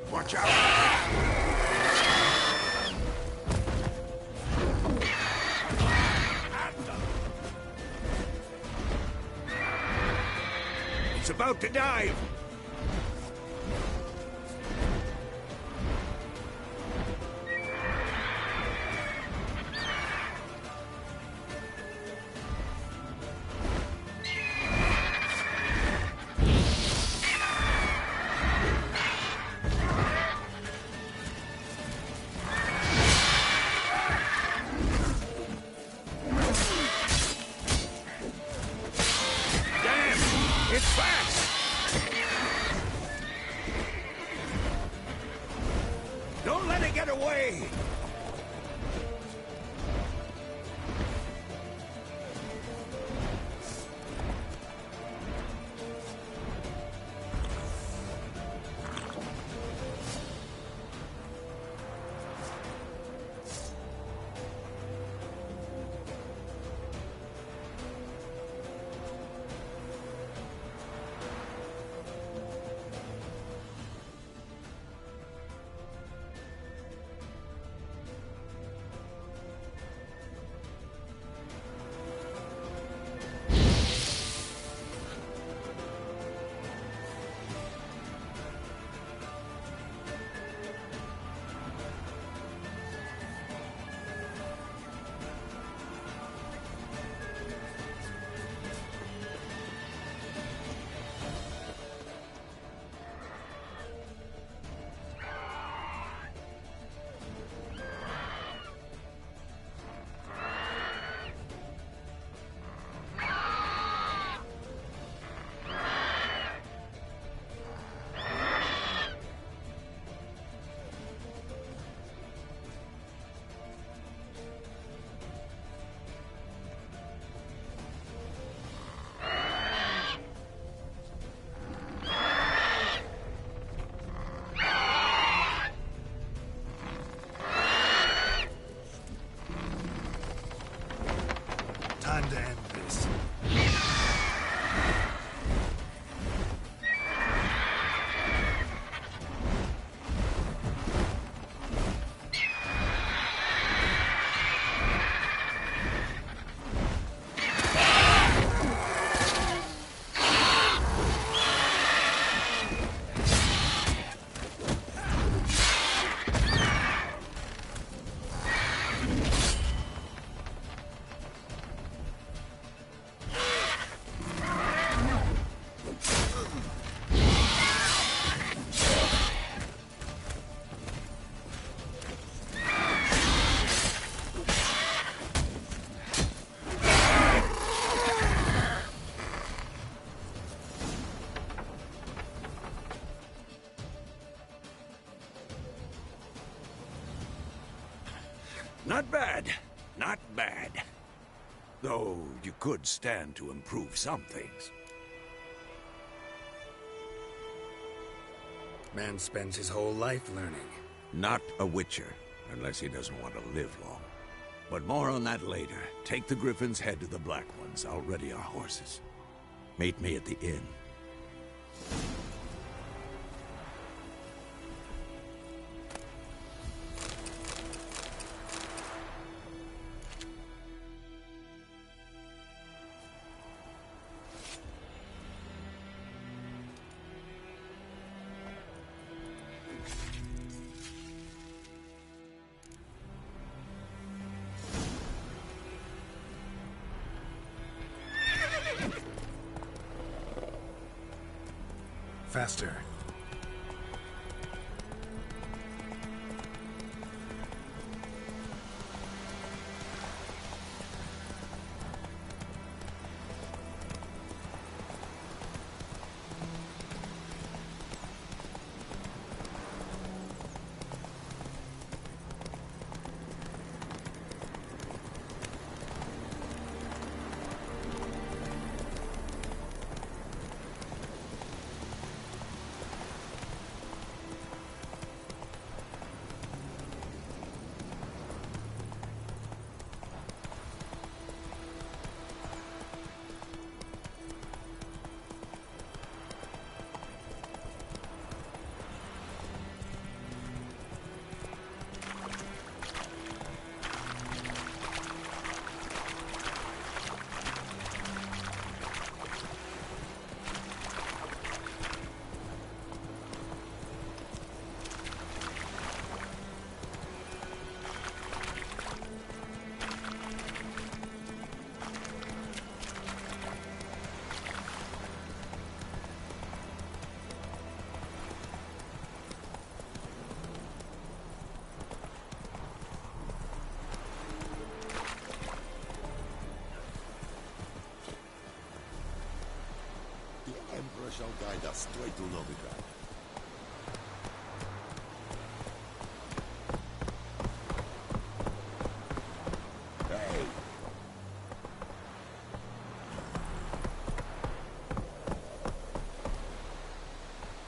Watch out! It's about to dive! Don't let it get away! Not bad. Not bad. Though you could stand to improve some things. Man spends his whole life learning. Not a Witcher, unless he doesn't want to live long. But more on that later. Take the Griffin's head to the Black Ones. I'll ready our horses. Meet me at the inn. Faster. The Emperor shall guide us straight to Novigrad. Hey!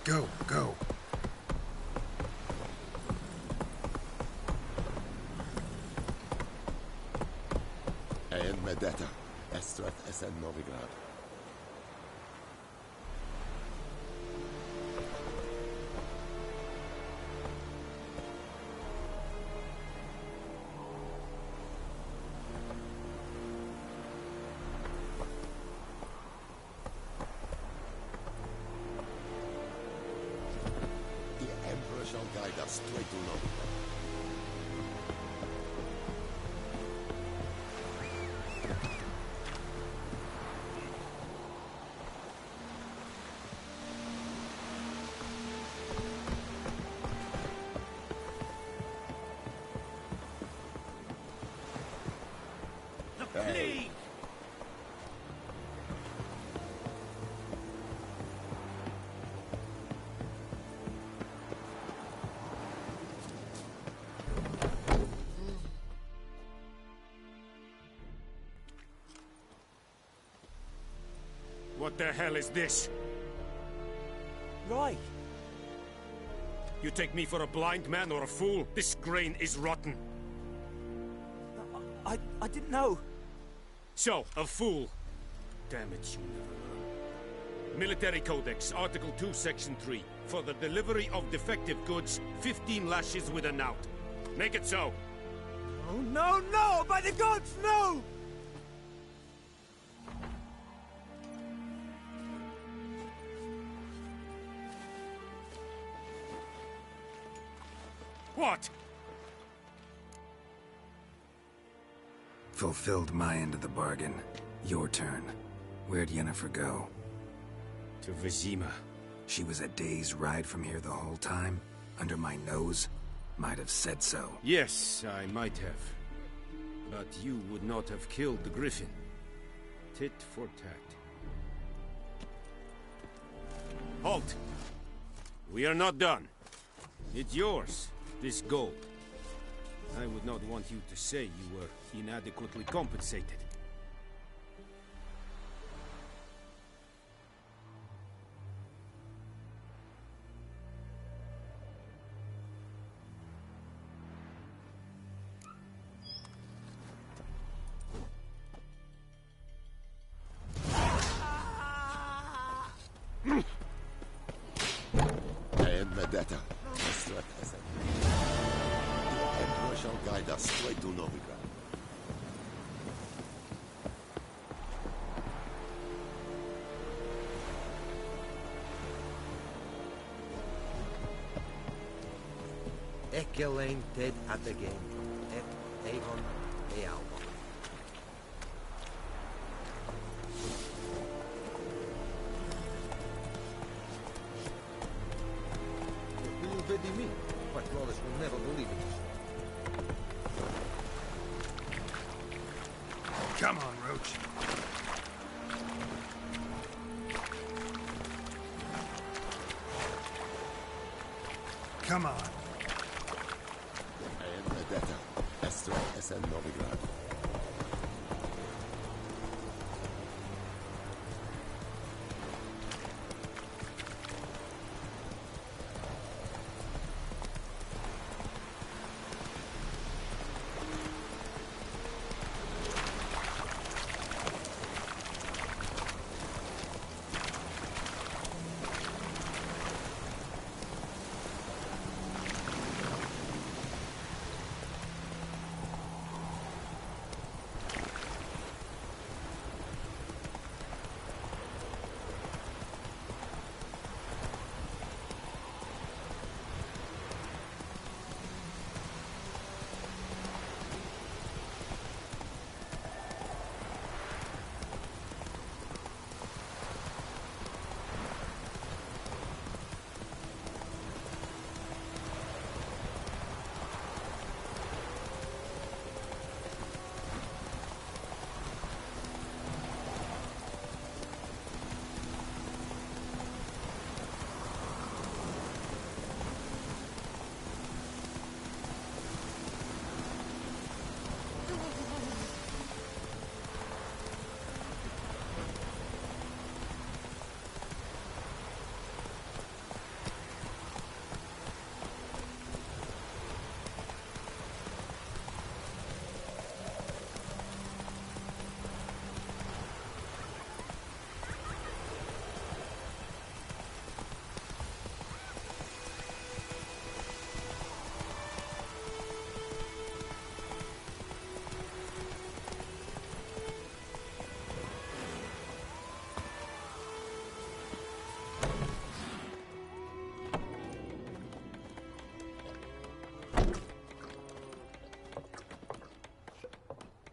Go, go. En med detta, Estrat SN Novigrad. The Emperor shall guide us straight to Novigrad. Hey! What the hell is this? Right. You take me for a blind man or a fool? This grain is rotten. I didn't know. So, a fool. Damn it, you never learn. Military Codex, Article 2, Section 3. For the delivery of defective goods, 15 lashes with a knout. Make it so. Oh, no, no! By the gods, no! What? Fulfilled my end of the bargain. Your turn. Where'd Yennefer go? To Vizima. She was a day's ride from here the whole time? Under my nose? Might have said so. Yes, I might have. But you would not have killed the Griffin. Tit for tat. Halt! We are not done. It's yours, this gold. I would not want you to say you were inadequately compensated. Vendetta. The Emperor shall guide us straight to Novigrad. Ecelain ted atagain, et Aegon ealba. Vedi me. My flawless will never believe it. Come on, Roach. Come on. I am Vendetta. Estra SN Novigrad.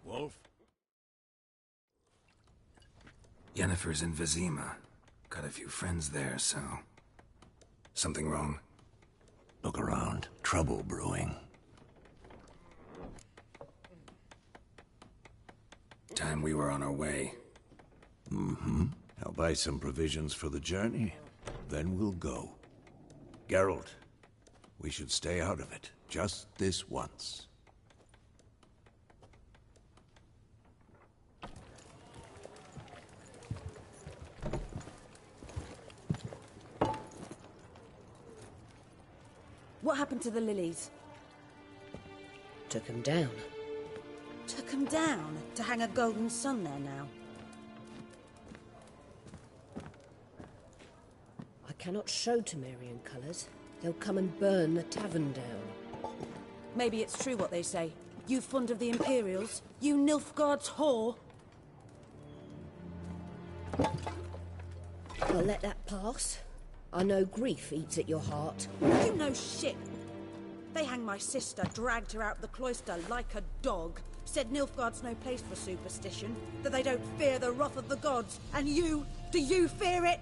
Wolf? Yennefer's in Vizima. Got a few friends there, so... Something wrong? Look around. Trouble brewing. Time we were on our way. Mm-hmm. I'll buy some provisions for the journey. Then we'll go. Geralt, we should stay out of it. Just this once. What happened to the lilies? Took them down. Took them down? To hang a golden sun there now? I cannot show Temerian colours. They'll come and burn the tavern down. Maybe it's true what they say. You fond of the Imperials? You Nilfgaard's whore? I'll let that pass. I know grief eats at your heart. You know shit. They hanged my sister, dragged her out the cloister like a dog. Said Nilfgaard's no place for superstition, that they don't fear the wrath of the gods. And you, do you fear it?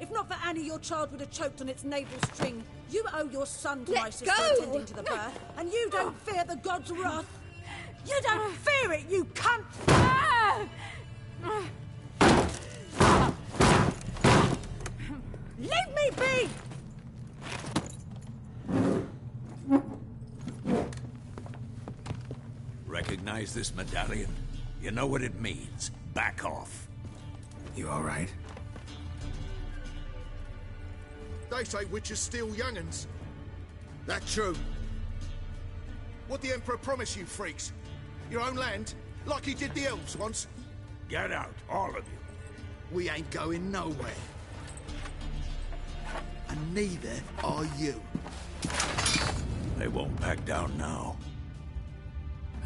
If not for Annie, your child would have choked on its navel string. You owe your son to my sister attending to the birth, and you don't fear the gods' wrath. You don't fear it, you cunt! Leave me be! recognize this medallion? You know what it means. Back off. You all right? They say witches steal young'uns. That true? What the Emperor promise you, freaks? Your own land? Like he did the elves once? Get out, all of you. We ain't going nowhere. And neither are you. They won't back down now.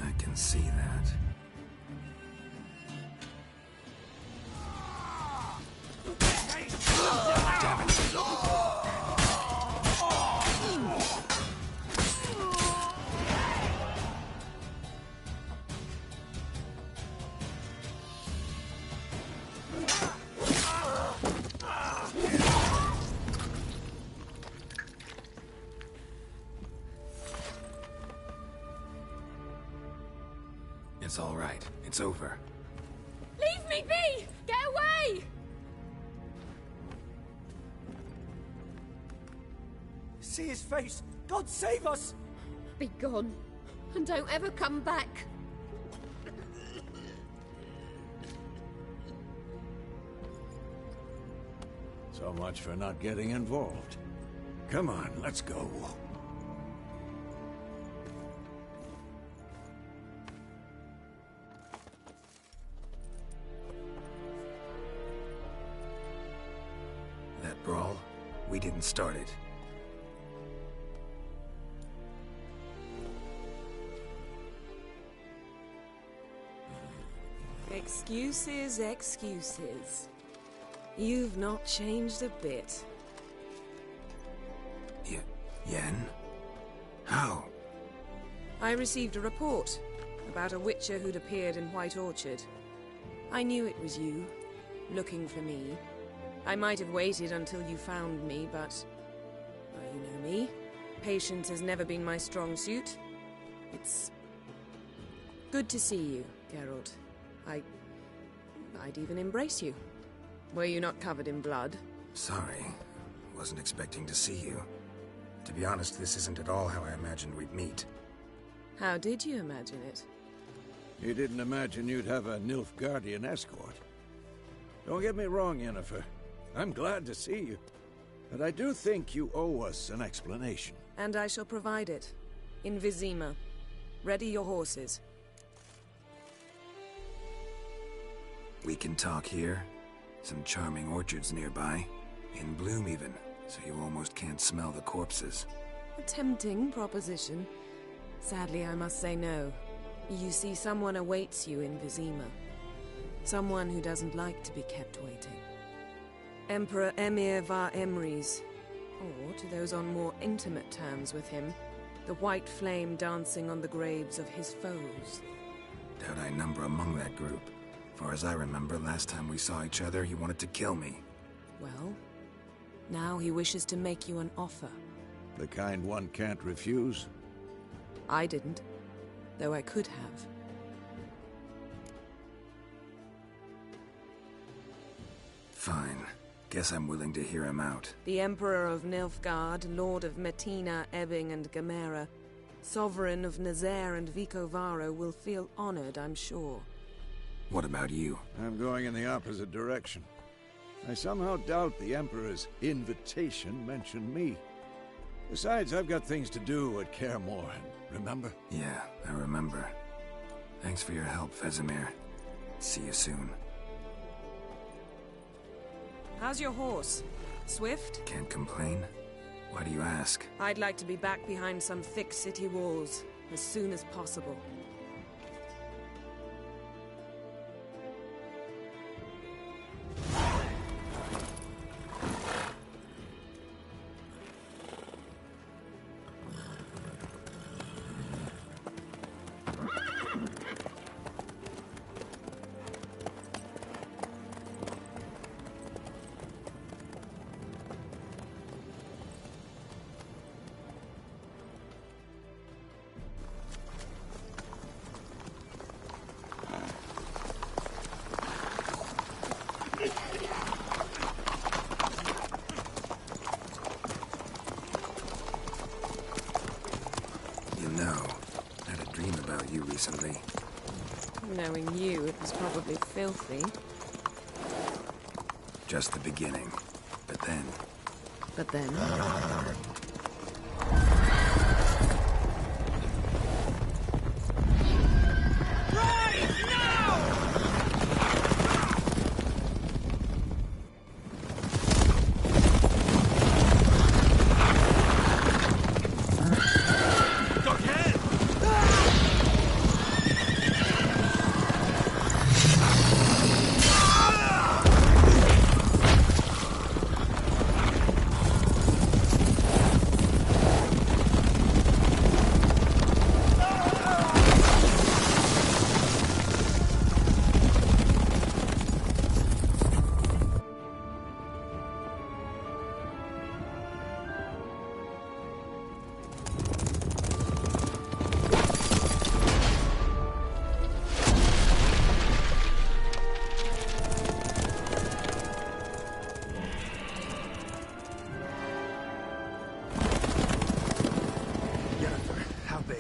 I can see that. Damn it. It's all right. It's over. Leave me be! Get away! See his face! God save us! Be gone. And don't ever come back. So much for not getting involved. Come on, let's go. That brawl, we didn't start it. Excuses, excuses. You've not changed a bit. Yen? How? I received a report about a witcher who'd appeared in White Orchard. I knew it was you, looking for me. I might have waited until you found me, but... well, you know me. Patience has never been my strong suit. It's... good to see you, Geralt. I'd even embrace you. Were you not covered in blood? Sorry. Wasn't expecting to see you. To be honest, this isn't at all how I imagined we'd meet. How did you imagine it? You didn't imagine you'd have a Nilfgaardian escort. Don't get me wrong, Yennefer. I'm glad to see you. But I do think you owe us an explanation. And I shall provide it. In Vizima. Ready your horses. We can talk here. Some charming orchards nearby. In bloom even, so you almost can't smell the corpses. A tempting proposition. Sadly, I must say no. You see, someone awaits you in Vizima. Someone who doesn't like to be kept waiting. Emperor Emhyr var Emreis. Or, to those on more intimate terms with him, the white flame dancing on the graves of his foes. Doubt I number among that group. Far as I remember, last time we saw each other, he wanted to kill me. Well, now he wishes to make you an offer. The kind one can't refuse? I didn't, though I could have. Fine. Guess I'm willing to hear him out. The Emperor of Nilfgaard, Lord of Metina, Ebbing and Gamera, Sovereign of Nazaire and Vicovaro will feel honored, I'm sure. What about you? I'm going in the opposite direction. I somehow doubt the Emperor's invitation mentioned me. Besides, I've got things to do at Kaer Morhen, remember? Yeah, I remember. Thanks for your help, Vesemir. See you soon. How's your horse? Swift? Can't complain. Why do you ask? I'd like to be back behind some thick city walls as soon as possible. You know, I had a dream about you recently. Knowing you, it was probably filthy. Just the beginning. But then... But then...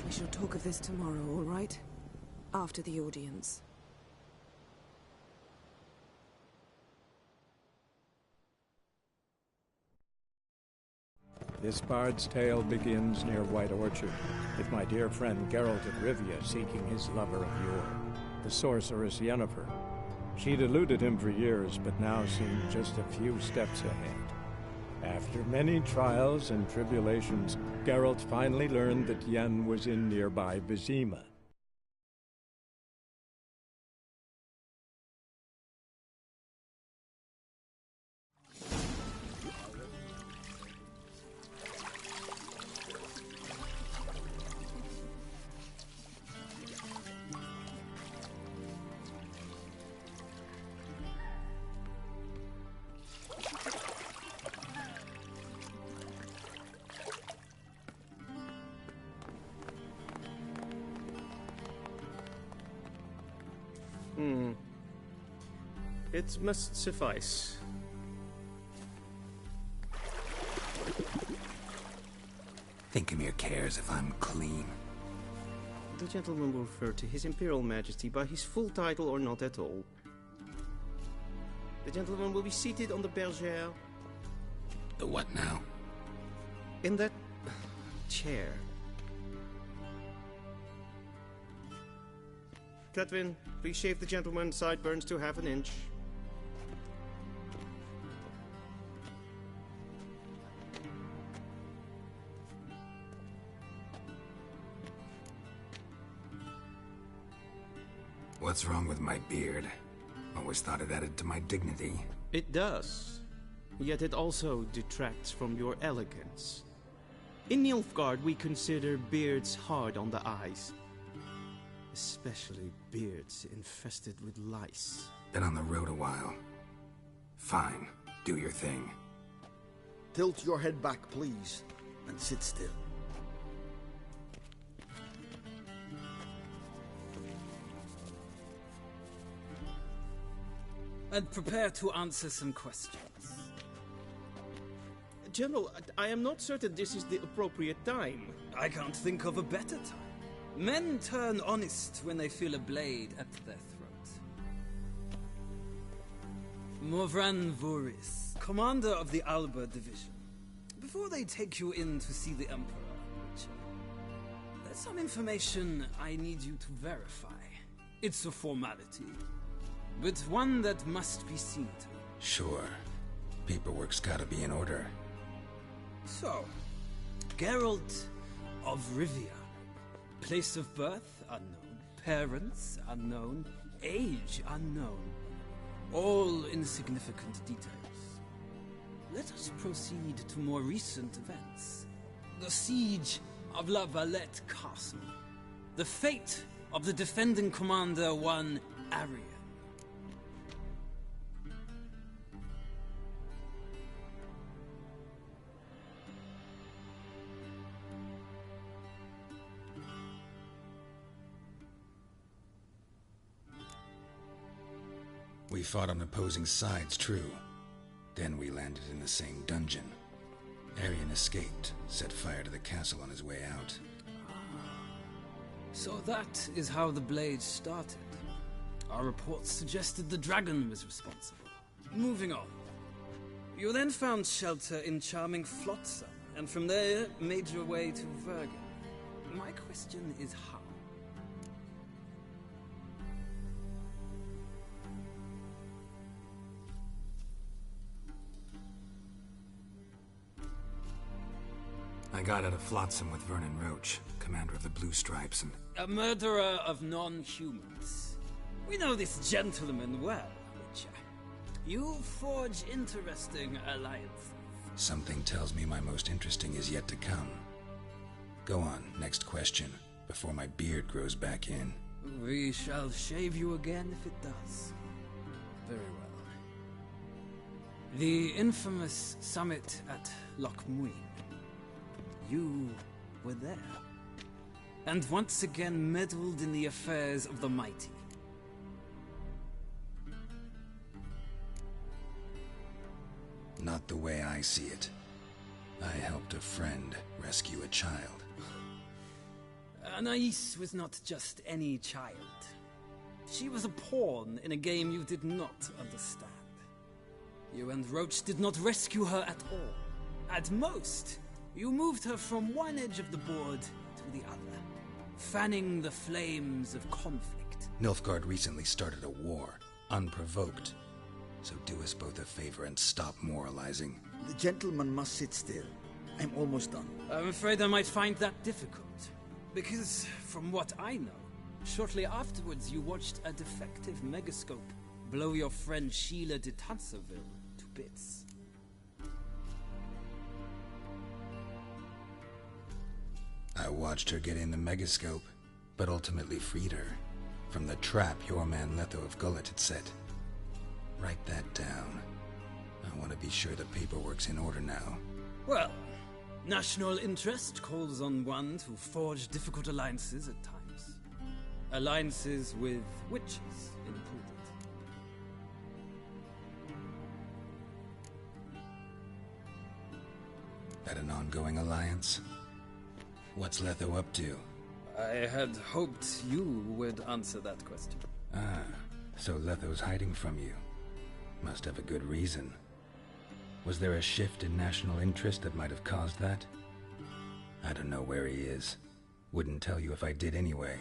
We shall talk of this tomorrow, all right? After the audience. This bard's tale begins near White Orchard, with my dear friend Geralt of Rivia seeking his lover of yore, the sorceress Yennefer. She'd eluded him for years, but now seemed just a few steps ahead. After many trials and tribulations, Geralt finally learned that Yen was in nearby Vizima. It must suffice. Thinkemere cares if I'm clean. The gentleman will refer to His Imperial Majesty by his full title or not at all. The gentleman will be seated on the bergère. The what now? In that chair. Cletwin, please shave the gentleman's sideburns to half an inch. What's wrong with my beard? Always thought it added to my dignity. It does. Yet it also detracts from your elegance. In Nilfgaard, we consider beards hard on the eyes. Especially beards infested with lice. Been on the road a while. Fine. Do your thing. Tilt your head back, please, and sit still. And prepare to answer some questions. General, I am not certain this is the appropriate time. I can't think of a better time. Men turn honest when they feel a blade at their throat. Morvran Voorhis, commander of the Alba Division. Before they take you in to see the Emperor, there's some information I need you to verify. It's a formality, but one that must be seen to. Sure. Paperwork's gotta be in order. So, Geralt of Rivia. Place of birth unknown, parents unknown, age unknown. All insignificant details. Let us proceed to more recent events. The siege of La Valette Castle. The fate of the defending commander, one Arian. We fought on opposing sides, true. Then we landed in the same dungeon. Arian escaped, set fire to the castle on his way out. So that is how the Blade started. Our reports suggested the dragon was responsible. Moving on. You then found shelter in charming Flotsam, and from there made your way to Vergen. My question is how? I got out of Flotsam with Vernon Roach, commander of the Blue Stripes, and... A murderer of non-humans. We know this gentleman well, Witcher. You forge interesting alliances. Something tells me my most interesting is yet to come. Go on, next question, before my beard grows back in. We shall shave you again if it does. Very well. The infamous summit at Loch Muin. You were there. And once again meddled in the affairs of the mighty. Not the way I see it. I helped a friend rescue a child. Anais was not just any child. She was a pawn in a game you did not understand. You and Roach did not rescue her at all. At most, you moved her from one edge of the board to the other, fanning the flames of conflict. Nilfgaard recently started a war, unprovoked. So do us both a favor and stop moralizing. The gentleman must sit still. I'm almost done. I'm afraid I might find that difficult. Because, from what I know, shortly afterwards you watched a defective megascope blow your friend Sheila de Tanserville to bits. I watched her get in the megascope, but ultimately freed her from the trap your man Letho of Gullet had set. Write that down. I want to be sure the paperwork's in order now. Well, national interest calls on one to forge difficult alliances at times. Alliances with witches included. That an ongoing alliance? What's Letho up to? I had hoped you would answer that question. Ah, so Letho's hiding from you. Must have a good reason. Was there a shift in national interest that might have caused that? I don't know where he is. Wouldn't tell you if I did anyway.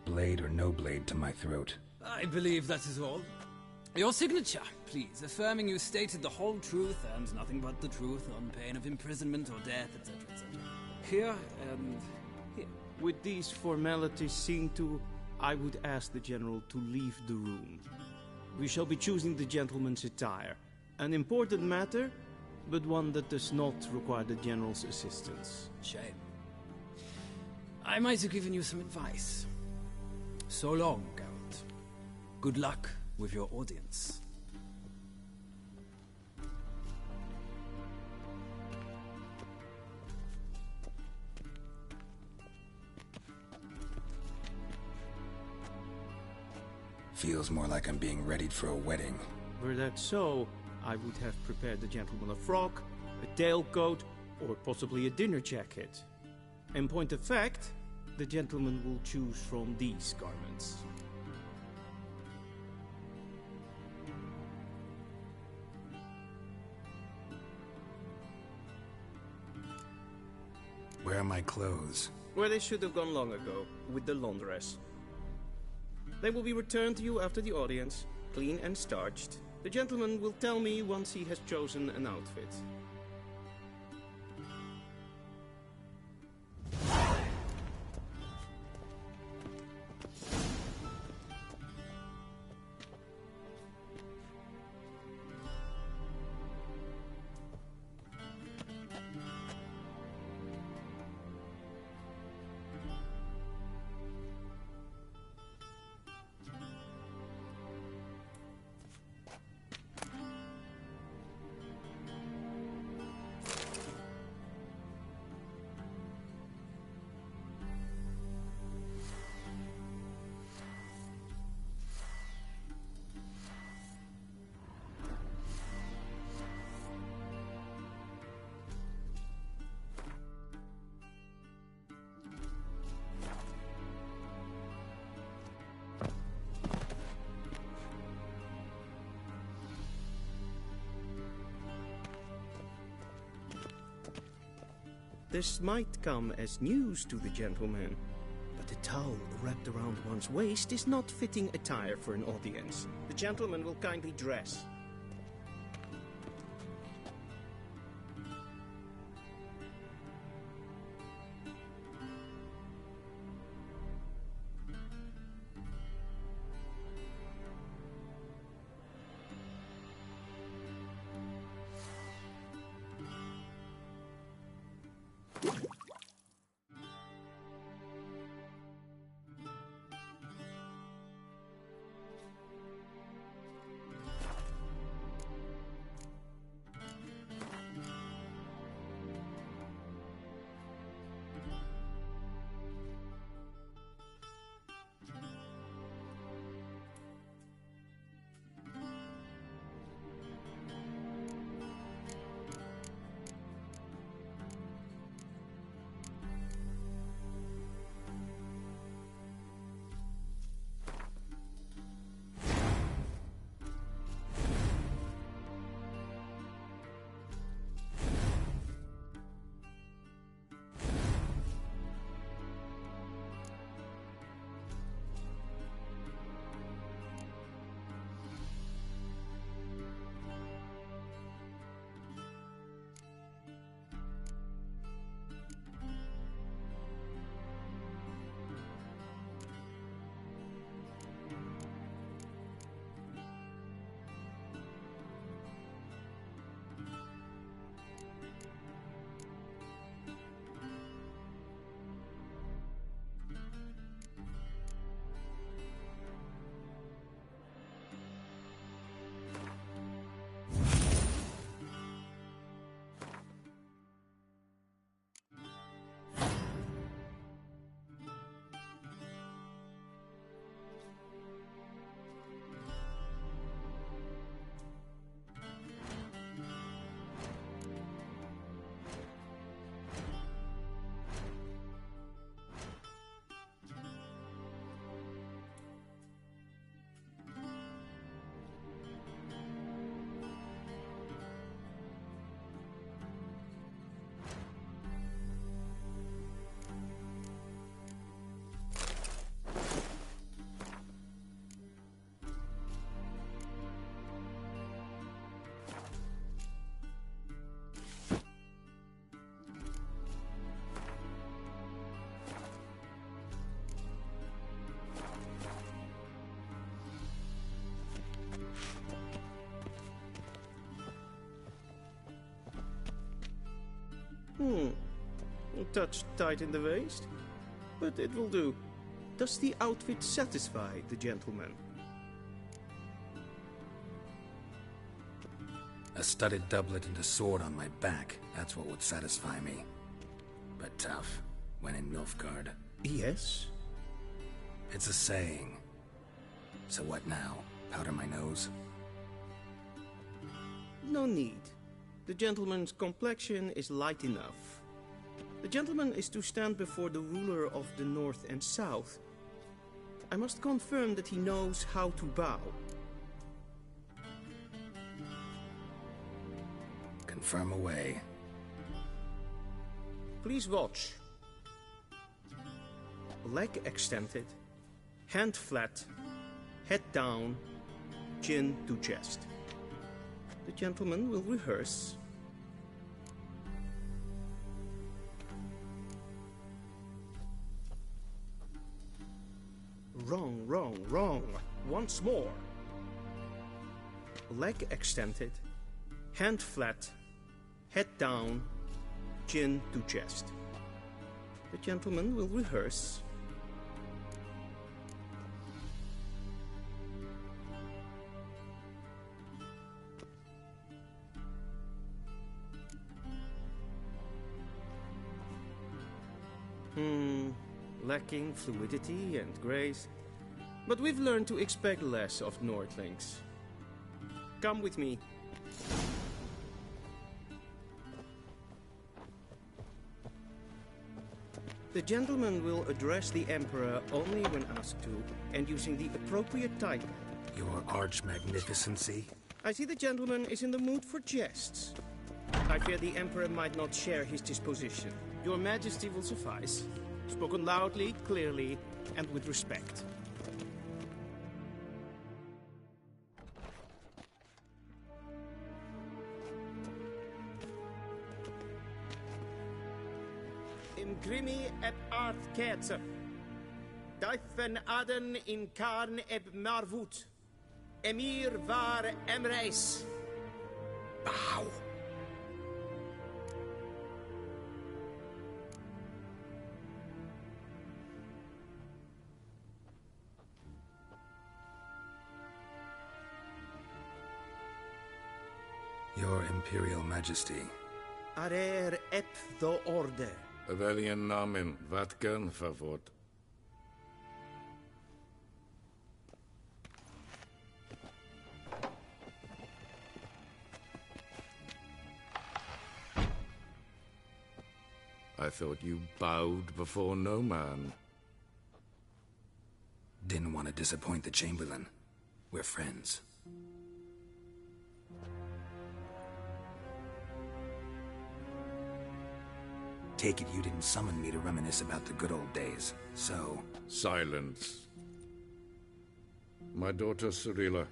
Blade or no blade to my throat. I believe that is all. Your signature, please, affirming you stated the whole truth and nothing but the truth on pain of imprisonment or death, etc., etc. Here and here. With these formalities seen to, I would ask the General to leave the room. We shall be choosing the gentleman's attire. An important matter, but one that does not require the General's assistance. Shame. I might have given you some advice. So long, Geralt. Good luck with your audience. Feels more like I'm being readied for a wedding. Were that so, I would have prepared the gentleman a frock, a tailcoat, or possibly a dinner jacket. In point of fact, the gentleman will choose from these garments. Where are my clothes? Where they should have gone long ago, with the laundress. They will be returned to you after the audience, clean and starched. The gentleman will tell me once he has chosen an outfit. This might come as news to the gentleman, but a towel wrapped around one's waist is not fitting attire for an audience. The gentleman will kindly dress. A touch tight in the waist, but it will do. Does the outfit satisfy the gentleman? A studded doublet and a sword on my back, that's what would satisfy me. But tough, when in Nilfgaard. Yes? It's a saying. So what now? Powder my nose? No need. The gentleman's complexion is light enough. The gentleman is to stand before the ruler of the North and South. I must confirm that he knows how to bow. Confirm away. Please watch. Leg extended, hand flat, head down, chin to chest. The gentleman will rehearse. Wrong, wrong, wrong. Once more. Leg extended, hand flat, head down, chin to chest. The gentleman will rehearse. Lacking fluidity and grace. But we've learned to expect less of Nordlings. Come with me. The gentleman will address the Emperor only when asked to, and using the appropriate title. Your Arch-Magnificency? I see the gentleman is in the mood for jests. I fear the Emperor might not share his disposition. Your Majesty will suffice. Spoken loudly, clearly, and with respect. Imgrimi eb art ketzer. Daifen aden in karn eb marvut. Emir var emreis. Bow. Your Imperial Majesty. Arer ep the order. Welchen Namen? Wat gern verwort? I thought you bowed before no man. Didn't want to disappoint the Chamberlain. We're friends. Take it you didn't summon me to reminisce about the good old days, so... Silence. My daughter Cirilla,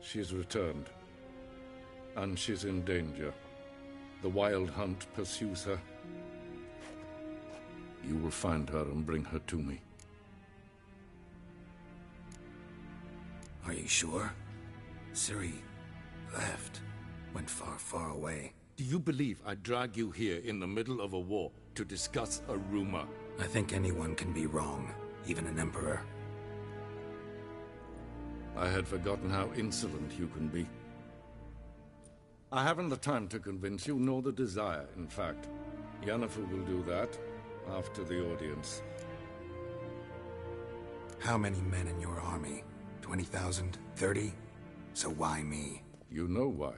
she's returned. And she's in danger. The Wild Hunt pursues her. You will find her and bring her to me. Are you sure? Ciri left. Went far, far away. Do you believe I'd drag you here in the middle of a war to discuss a rumor? I think anyone can be wrong, even an emperor. I had forgotten how insolent you can be. I haven't the time to convince you, nor the desire, in fact. Yennefer will do that after the audience. How many men in your army? 20,000? 30? So why me? You know why.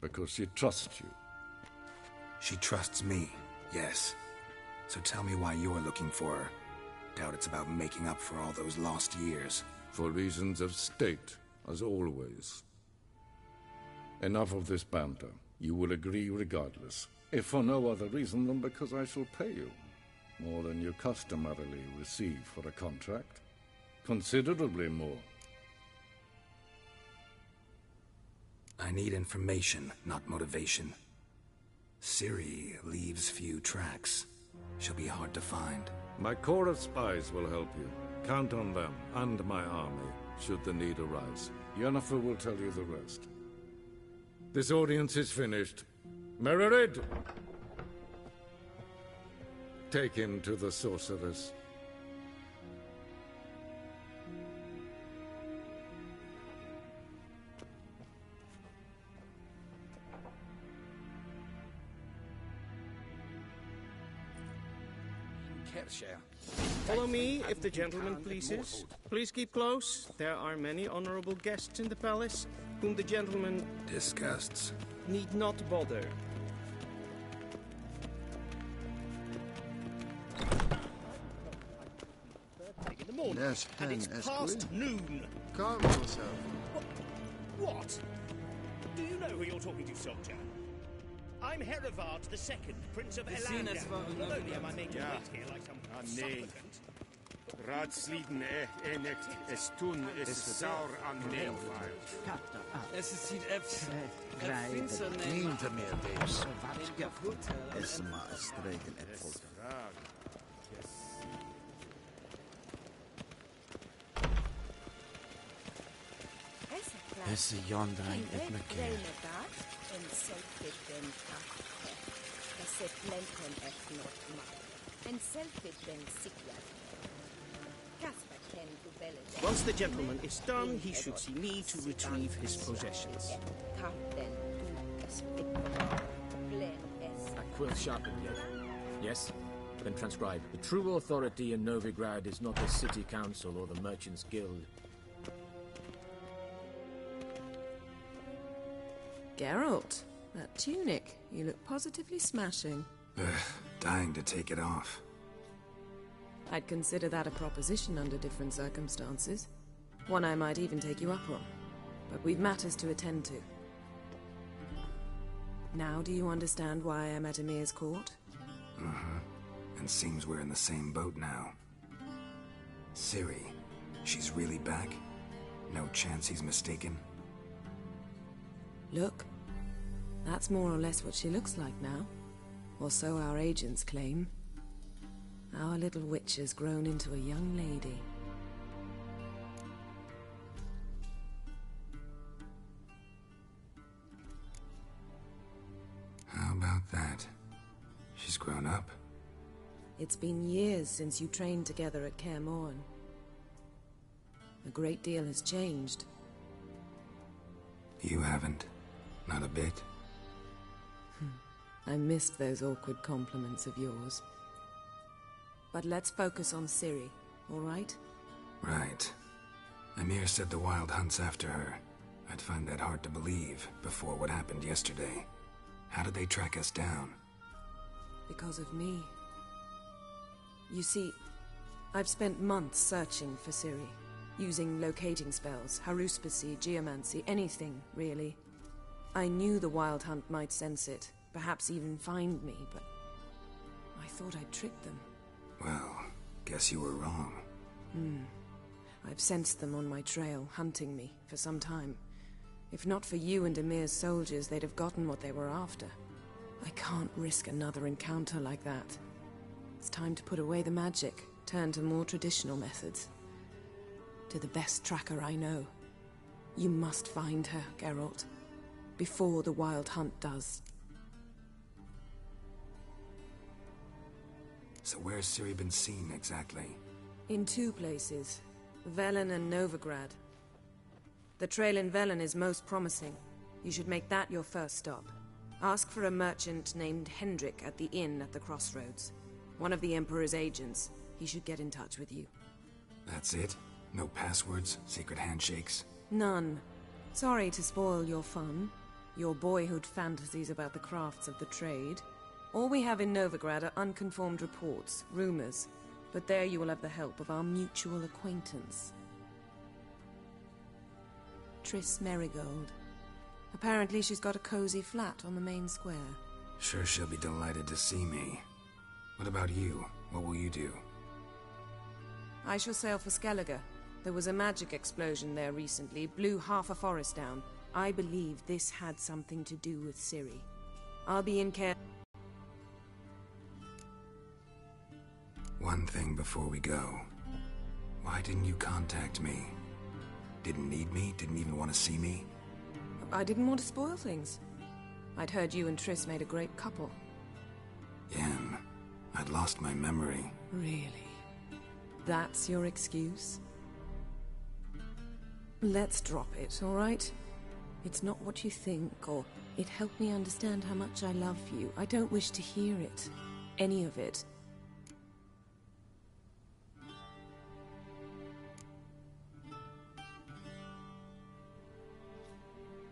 Because she trusts you. She trusts me, yes. So tell me why you're looking for her. Doubt it's about making up for all those lost years. For reasons of state, as always. Enough of this banter. You will agree regardless. If for no other reason than because I shall pay you. More than you customarily receive for a contract. Considerably more. I need information, not motivation. Ciri leaves few tracks. She'll be hard to find. My corps of spies will help you. Count on them, and my army, should the need arise. Yennefer will tell you the rest. This audience is finished. Mererid! Take him to the sorceress. Follow me, if the gentleman pleases. Please keep close. There are many honorable guests in the palace, whom the gentleman... disgusts. ...need not bother. In the morning, Yes, and it's past noon. Calm yourself. What? Do you know who you're talking to, soldier? I'm Herivard II, Prince of Elanda. Not only am I making wait here like some supplicant... Raadsliden enecht es tun es saur an neemvaart. Es is hier even... Neemt er meer deze. Es maar streken en volgen. Esse jondrein et me keer. Once the gentleman is done, he should see me to retrieve his possessions. A quill sharpened yet. Yes? Then transcribe. The true authority in Novigrad is not the city council or the merchants' guild. Geralt, that tunic. You look positively smashing. Dying to take it off. I'd consider that a proposition under different circumstances. One I might even take you up on. But we've matters to attend to. Now do you understand why I'm at Emir's court? Mm-hmm. And seems we're in the same boat now. Ciri, she's really back? No chance he's mistaken? Look. That's more or less what she looks like now. Or so our agents claim. Our little witch has grown into a young lady. How about that? She's grown up? It's been years since you trained together at Kaer Morhen. A great deal has changed. You haven't? Not a bit? I missed those awkward compliments of yours. But let's focus on Ciri, all right? Right. Emhyr said the Wild Hunt's after her. I'd find that hard to believe before what happened yesterday. How did they track us down? Because of me. You see, I've spent months searching for Ciri, using locating spells, haruspicy, geomancy, anything, really. I knew the Wild Hunt might sense it, perhaps even find me, but I thought I'd tricked them. Well, guess you were wrong. I've sensed them on my trail, hunting me, for some time. If not for you and Emhyr's soldiers, they'd have gotten what they were after. I can't risk another encounter like that. It's time to put away the magic, turn to more traditional methods. To the best tracker I know. You must find her, Geralt. Before the Wild Hunt does. So where's Ciri been seen, exactly? In 2 places. Velen and Novigrad. The trail in Velen is most promising. You should make that your first stop. Ask for a merchant named Hendrik at the inn at the crossroads. One of the Emperor's agents. He should get in touch with you. That's it? No passwords? Secret handshakes? None. Sorry to spoil your fun. Your boyhood fantasies about the crafts of the trade. All we have in Novigrad are unconfirmed reports, rumors. But there you will have the help of our mutual acquaintance. Triss Merigold. Apparently she's got a cozy flat on the main square. Sure she'll be delighted to see me. What about you? What will you do? I shall sail for Skellige. There was a magic explosion there recently, blew half a forest down. I believe this had something to do with Ciri. I'll be in care. One thing before we go. Why didn't you contact me? Didn't need me? Didn't even want to see me? I didn't want to spoil things. I'd heard you and Triss made a great couple. Yen, I'd lost my memory. Really? That's your excuse? Let's drop it, all right? It's not what you think, or it helped me understand how much I love you. I don't wish to hear it. Any of it.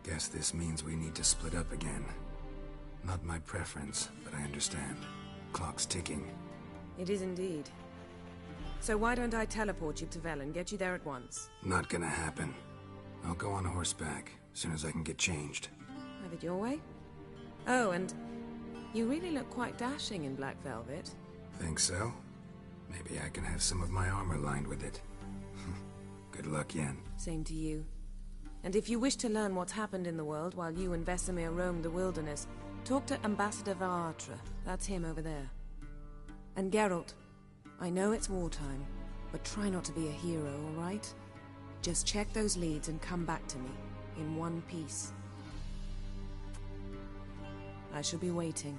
Guess this means we need to split up again. Not my preference, but I understand. Clock's ticking. It is indeed. So why don't I teleport you to Velen, get you there at once? Not gonna happen. I'll go on horseback, as soon as I can get changed. Have it your way? Oh, and you really look quite dashing in black velvet. Think so? Maybe I can have some of my armor lined with it. Good luck, Yen. Same to you. And if you wish to learn what's happened in the world while you and Vesemir roamed the wilderness, talk to Ambassador Varatra. That's him over there. And Geralt, I know it's wartime, but try not to be a hero, all right? Just check those leads and come back to me, in one piece. I shall be waiting.